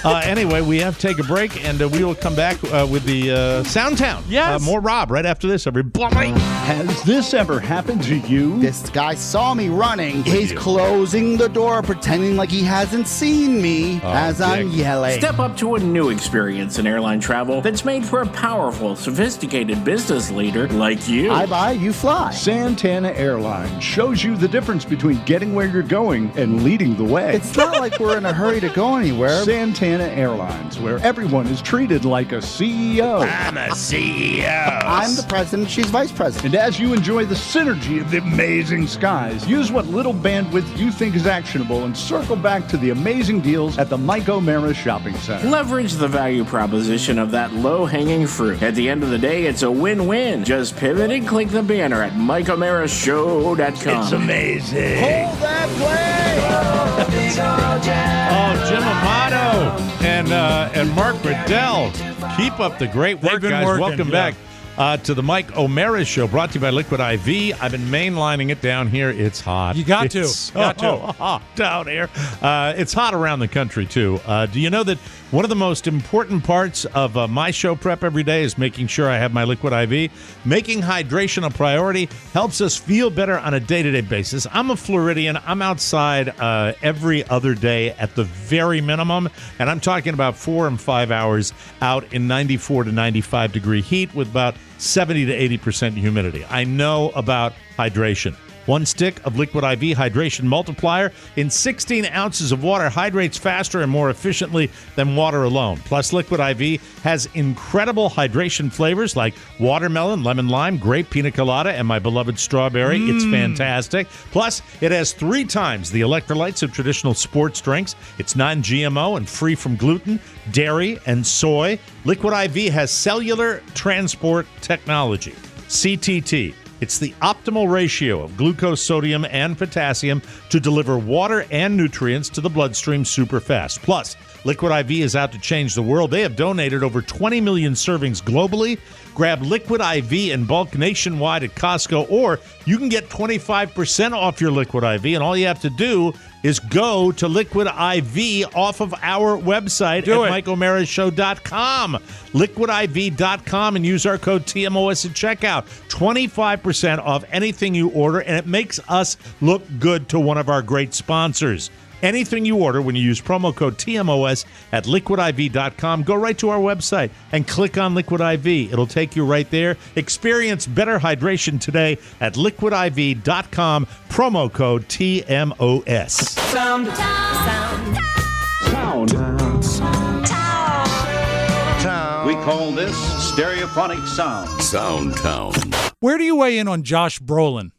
S2: Anyway, we have to take a break, and we will come back with the Soundtown.
S3: Yes.
S2: More Rob right after this, everybody.
S8: Has this ever happened to you?
S4: This guy saw me running. He's closing the door, pretending like he hasn't seen me as I'm yelling.
S11: Step up to a new experience in airline travel that's made for a powerful, sophisticated business leader like you.
S4: I buy, you fly.
S8: Santana Airlines shows you the difference between getting where you're going and leading the way.
S4: It's not like we're in a hurry to go anywhere.
S8: Santana Airlines, where everyone is treated like a CEO.
S2: I'm a CEO.
S4: I'm the president, she's vice president.
S8: And as you enjoy the synergy of the amazing skies, use what little bandwidth you think is actionable and circle back to the amazing deals at the Mike O'Mara Shopping Center.
S11: Leverage the value proposition of that low-hanging fruit. At the end of the day, it's a win-win. Just pivot and click the banner at MikeO'MaraShow.com.
S2: It's amazing.
S4: Hold that play!
S2: Jim Amato and Mark Riddell. Keep up the great work,
S3: been
S2: guys.
S3: working,
S2: Welcome
S3: yeah.
S2: back to the Mike O'Mara Show, brought to you by Liquid IV. I've been mainlining it down here. It's hot.
S3: You got to.
S2: It's
S3: Got to.
S2: so hot down here. It's hot around the country, too. Do you know that one of the most important parts of my show prep every day is making sure I have my Liquid IV? Making hydration a priority helps us feel better on a day-to-day basis. I'm a Floridian. I'm outside every other day at the very minimum, and I'm talking about 4 and 5 hours out in 94 to 95 degree heat with about 70 to 80% humidity. I know about hydration. 1 stick of Liquid IV Hydration Multiplier in 16 ounces of water hydrates faster and more efficiently than water alone. Plus, Liquid IV has incredible hydration flavors like watermelon, lemon lime, grape, pina colada, and my beloved strawberry. It's fantastic. Plus, it has 3 times the electrolytes of traditional sports drinks. It's non-GMO and free from gluten, dairy, and soy. Liquid IV has cellular transport technology, CTT. It's the optimal ratio of glucose, sodium, and potassium to deliver water and nutrients to the bloodstream super fast. Plus, Liquid IV is out to change the world. They have donated over 20 million servings globally. Grab Liquid IV in bulk nationwide at Costco, or you can get 25% off your Liquid IV, and all you have to do is go to Liquid IV off of our website at MikeO'MaraShow.com. LiquidIV.com, and use our code TMOS at checkout. 25% off anything you order, and it makes us look good to one of our great sponsors. Anything you order when you use promo code TMOS at liquidiv.com, go right to our website and click on Liquid IV. It'll take you right there. Experience better hydration today at liquidiv.com, promo code TMOS.
S12: Sound.
S13: We call this stereophonic sound.
S1: Soundtown.
S3: Where do you weigh in on Josh Brolin?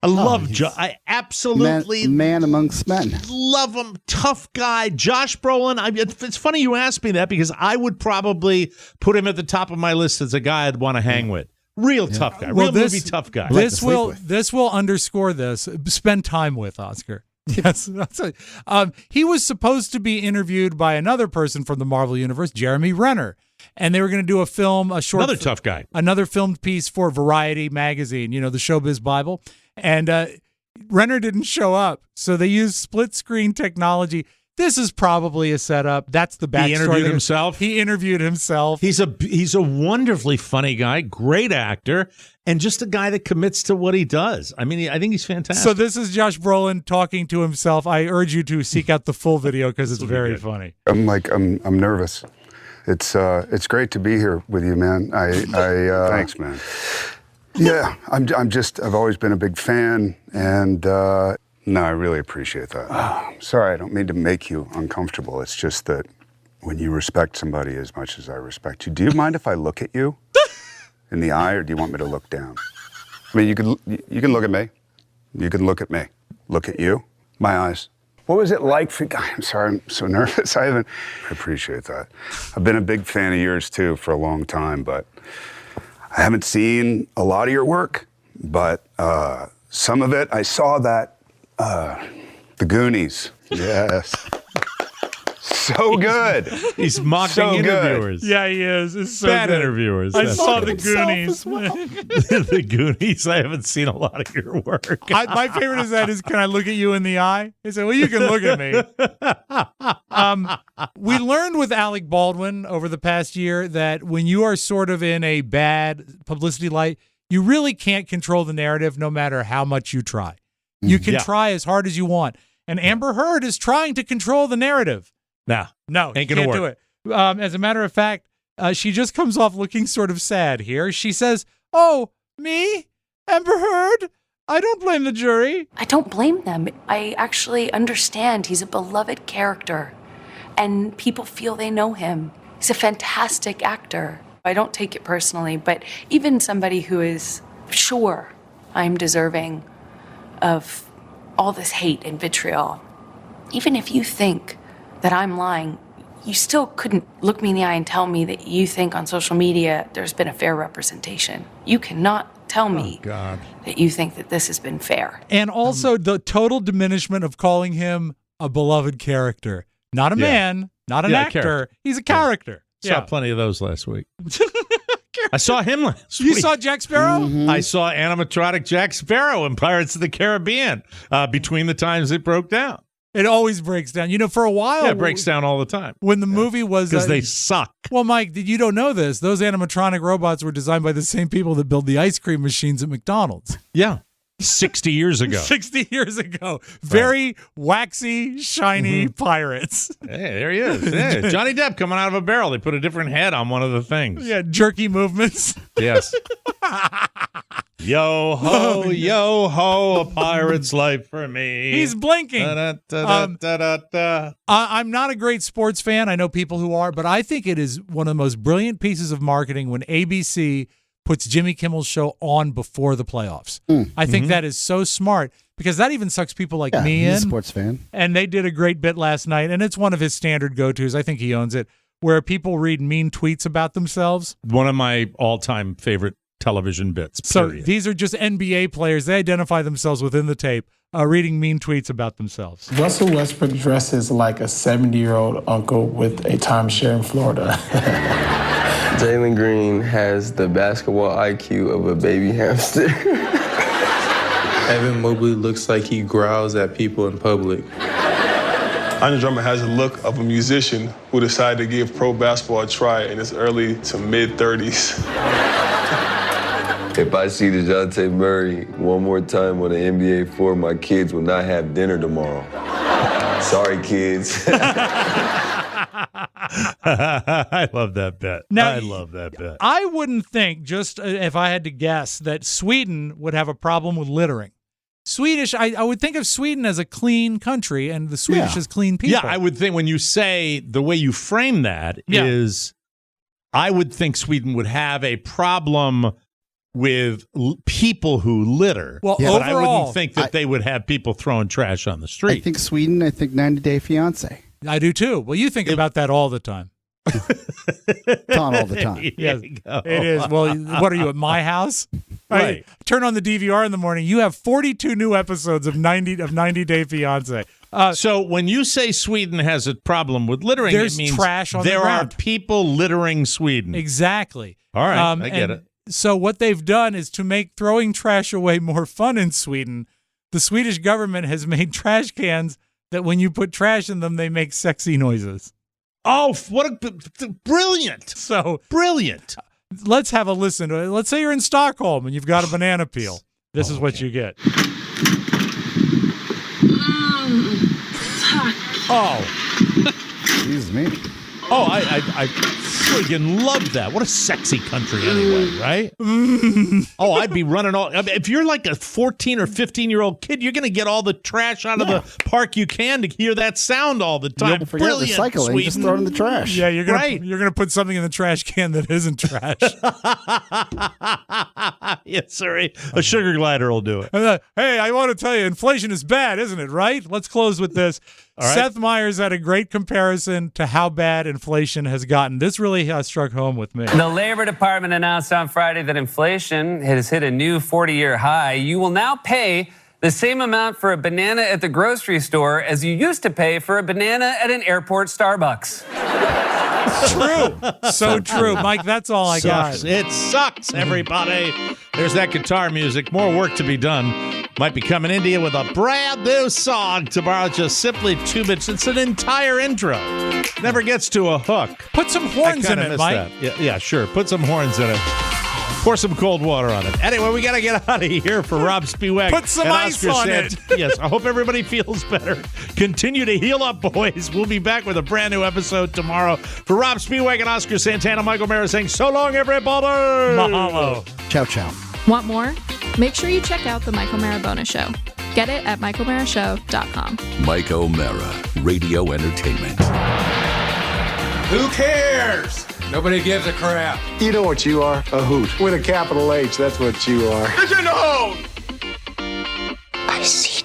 S2: I love Josh. I absolutely
S4: man amongst men.
S2: Love him. Tough guy. Josh Brolin. It's funny you asked me that, because I would probably put him at the top of my list as a guy I'd want to hang with. Real tough guy.
S3: Well,
S2: Real movie tough guy.
S3: This will underscore this. Spend time with Oscar. Yes, that's it. He was supposed to be interviewed by another person from the Marvel Universe, Jeremy Renner, and they were going to do
S2: another tough guy,
S3: another filmed piece for Variety magazine, the Showbiz Bible, and Renner didn't show up, so they used split screen technology. This is probably a setup. That's the backstory.
S2: He interviewed himself.
S3: He interviewed himself.
S2: He's a wonderfully funny guy, great actor, and just a guy that commits to what he does. I mean, I think he's fantastic.
S3: So this is Josh Brolin talking to himself. I urge you to seek out the full video because it's very funny.
S14: I'm nervous. It's great to be here with you, man.
S13: Thanks, man.
S14: Yeah, I've always been a big fan, and
S13: No, I really appreciate that.
S14: sorry, I don't mean to make you uncomfortable. It's just that when you respect somebody as much as I respect you, do you mind if I look at you in the eye, or do you want me to look down? I mean, you can look at me. You can look at me. Look at you. My eyes. What was it like for... I'm sorry, I'm so nervous. I appreciate that. I've been a big fan of yours, too, for a long time, but I haven't seen a lot of your work, but some of it, I saw that, The Goonies. Yes. So good.
S2: He's mocking interviewers.
S3: Yeah, he is. It's so
S2: bad
S3: good.
S2: interviewers.
S3: I saw The Goonies.
S2: The Goonies. I haven't seen a lot of your work.
S3: My favorite is can I look at you in the eye? He said, well, you can look at me. We learned with Alec Baldwin over the past year that when you are sort of in a bad publicity light, you really can't control the narrative no matter how much you try. You can try as hard as you want. And Amber Heard is trying to control the narrative. No,
S2: ain't
S3: gonna
S2: gonna work.
S3: do it. As a matter of fact, she just comes off looking sort of sad here. She says, "Oh, me, Amber Heard? I don't blame the jury.
S15: I don't blame them. I actually understand he's a beloved character, and people feel they know him. He's a fantastic actor. I don't take it personally, but even somebody who is sure I'm deserving of all this hate and vitriol, even if you think that I'm lying, you still couldn't look me in the eye and tell me that you think on social media there's been a fair representation. You cannot tell me that you think that this has been fair."
S3: And also the total diminishment of calling him a beloved character. Not a man, not an actor.
S2: Character.
S3: He's a character.
S2: Saw plenty of those last week. I saw him last
S3: You
S2: week.
S3: saw Jack Sparrow?
S2: I saw animatronic Jack Sparrow in Pirates of the Caribbean between the times it broke down.
S3: It always breaks down. For a while.
S2: Yeah, it breaks down all the time.
S3: When the movie was...
S2: Because they suck.
S3: Well, Mike, you don't know this. Those animatronic robots were designed by the same people that build the ice cream machines at McDonald's.
S2: Yeah. 60 years ago.
S3: 60 years ago. Very waxy, shiny pirates.
S2: Hey, there he is. Yeah, Johnny Depp coming out of a barrel. They put a different head on one of the things.
S3: Yeah, jerky movements.
S2: Yes. Yo ho, a pirate's life for me.
S3: He's blinking.
S2: I'm
S3: not a great sports fan. I know people who are, but I think it is one of the most brilliant pieces of marketing when ABC puts Jimmy Kimmel's show on before the playoffs. I think that is so smart because that even sucks people like me in.
S4: He's a sports fan.
S3: And they did a great bit last night, and it's one of his standard go-tos. I think he owns it, where people read mean tweets about themselves.
S2: One of my all-time favorite television bits.
S3: So
S2: period.
S3: these are just NBA players. They identify themselves within the tape, reading mean tweets about themselves.
S16: Russell Westbrook dresses like a 70-year-old uncle with a timeshare in Florida.
S17: Jalen Green has the basketball IQ of a baby hamster. Evan Mobley looks like he growls at people in public.
S18: Andre Drummond has the look of a musician who decided to give pro basketball a try in his early to mid-30s.
S17: If I see DeJounte Murray one more time on the NBA floor, my kids will not have dinner tomorrow. Sorry, kids.
S2: I love that bet. I love that bet.
S3: I wouldn't think, just if I had to guess, that Sweden would have a problem with littering. Swedish, I would think of Sweden as a clean country and the Swedish as clean people.
S2: Yeah, I would think when you say the way you frame that is, I would think Sweden would have a problem with people who litter.
S3: Well,
S2: but I
S3: overall,
S2: wouldn't think that they would have people throwing trash on the street.
S4: I think Sweden, 90 Day Fiancé.
S3: I do too. Well, you think about that all the time.
S4: It's on all the time.
S3: Yes, it is. Well, what are you at my house?
S2: Right.
S3: Turn on the DVR in the morning. You have 42 new episodes of 90 Day Fiance.
S2: So when you say Sweden has a problem with littering,
S3: There's
S2: it means
S3: trash on the
S2: there
S3: ground.
S2: are people littering Sweden.
S3: Exactly.
S2: All right, I get it.
S3: So what they've done is to make throwing trash away more fun in Sweden, the Swedish government has made trash cans that when you put trash in them, they make sexy noises.
S2: Oh, what a brilliant.
S3: So
S2: brilliant.
S3: Let's have a listen. Let's say you're in Stockholm and you've got a banana peel. This is what you get.
S2: Oh.
S4: Excuse me.
S2: Oh, I friggin' love that. What a sexy country anyway, right? Oh, I'd be running all... I mean, if you're like a 14 or 15-year-old kid, you're going to get all the trash out of the park you can to hear that sound all the time.
S4: Forget
S2: Brilliant,
S4: recycling.
S2: Sweden.
S4: Just throw it in the trash.
S3: Yeah, you're gonna put something in the trash can that isn't trash.
S2: Yes, sir. A sugar glider will do it.
S3: Hey, I want to tell you, inflation is bad, isn't it, right? Let's close with this.
S2: All right.
S3: Seth Meyers had a great comparison to how bad inflation has gotten. This really struck home with me.
S19: The Labor Department announced on Friday that inflation has hit a new 40-year high. You will now pay the same amount for a banana at the grocery store as you used to pay for a banana at an airport Starbucks.
S3: True. So true. Mike, that's all I got.
S2: It sucks, everybody. There's that guitar music. More work to be done. Might be coming into you with a brand new song tomorrow. Just simply 2 minutes. It's an entire intro. Never gets to a hook.
S3: Put some horns in it, Mike.
S2: Yeah, sure. Put some horns in it. Pour some cold water on it. Anyway, we got to get out of here for Robb Spiewak.
S3: Put some
S2: and
S3: ice
S2: Oscar
S3: on it.
S2: Yes, I hope everybody feels better. Continue to heal up, boys. We'll be back with a brand new episode tomorrow. For Robb Spiewak and Oscar Santana, Michael Mara saying so long, everybody.
S3: Mahalo.
S4: Ciao, ciao.
S20: Want more? Make sure you check out The Michael Mara Bonus Show. Get it at michaelmarashow.com.
S1: Mike O'Mara, Radio Entertainment.
S10: Who cares? Nobody gives a crap.
S8: You know what you are? A hoot. With a capital H, that's what you are.
S10: Pigeonhole!
S12: I see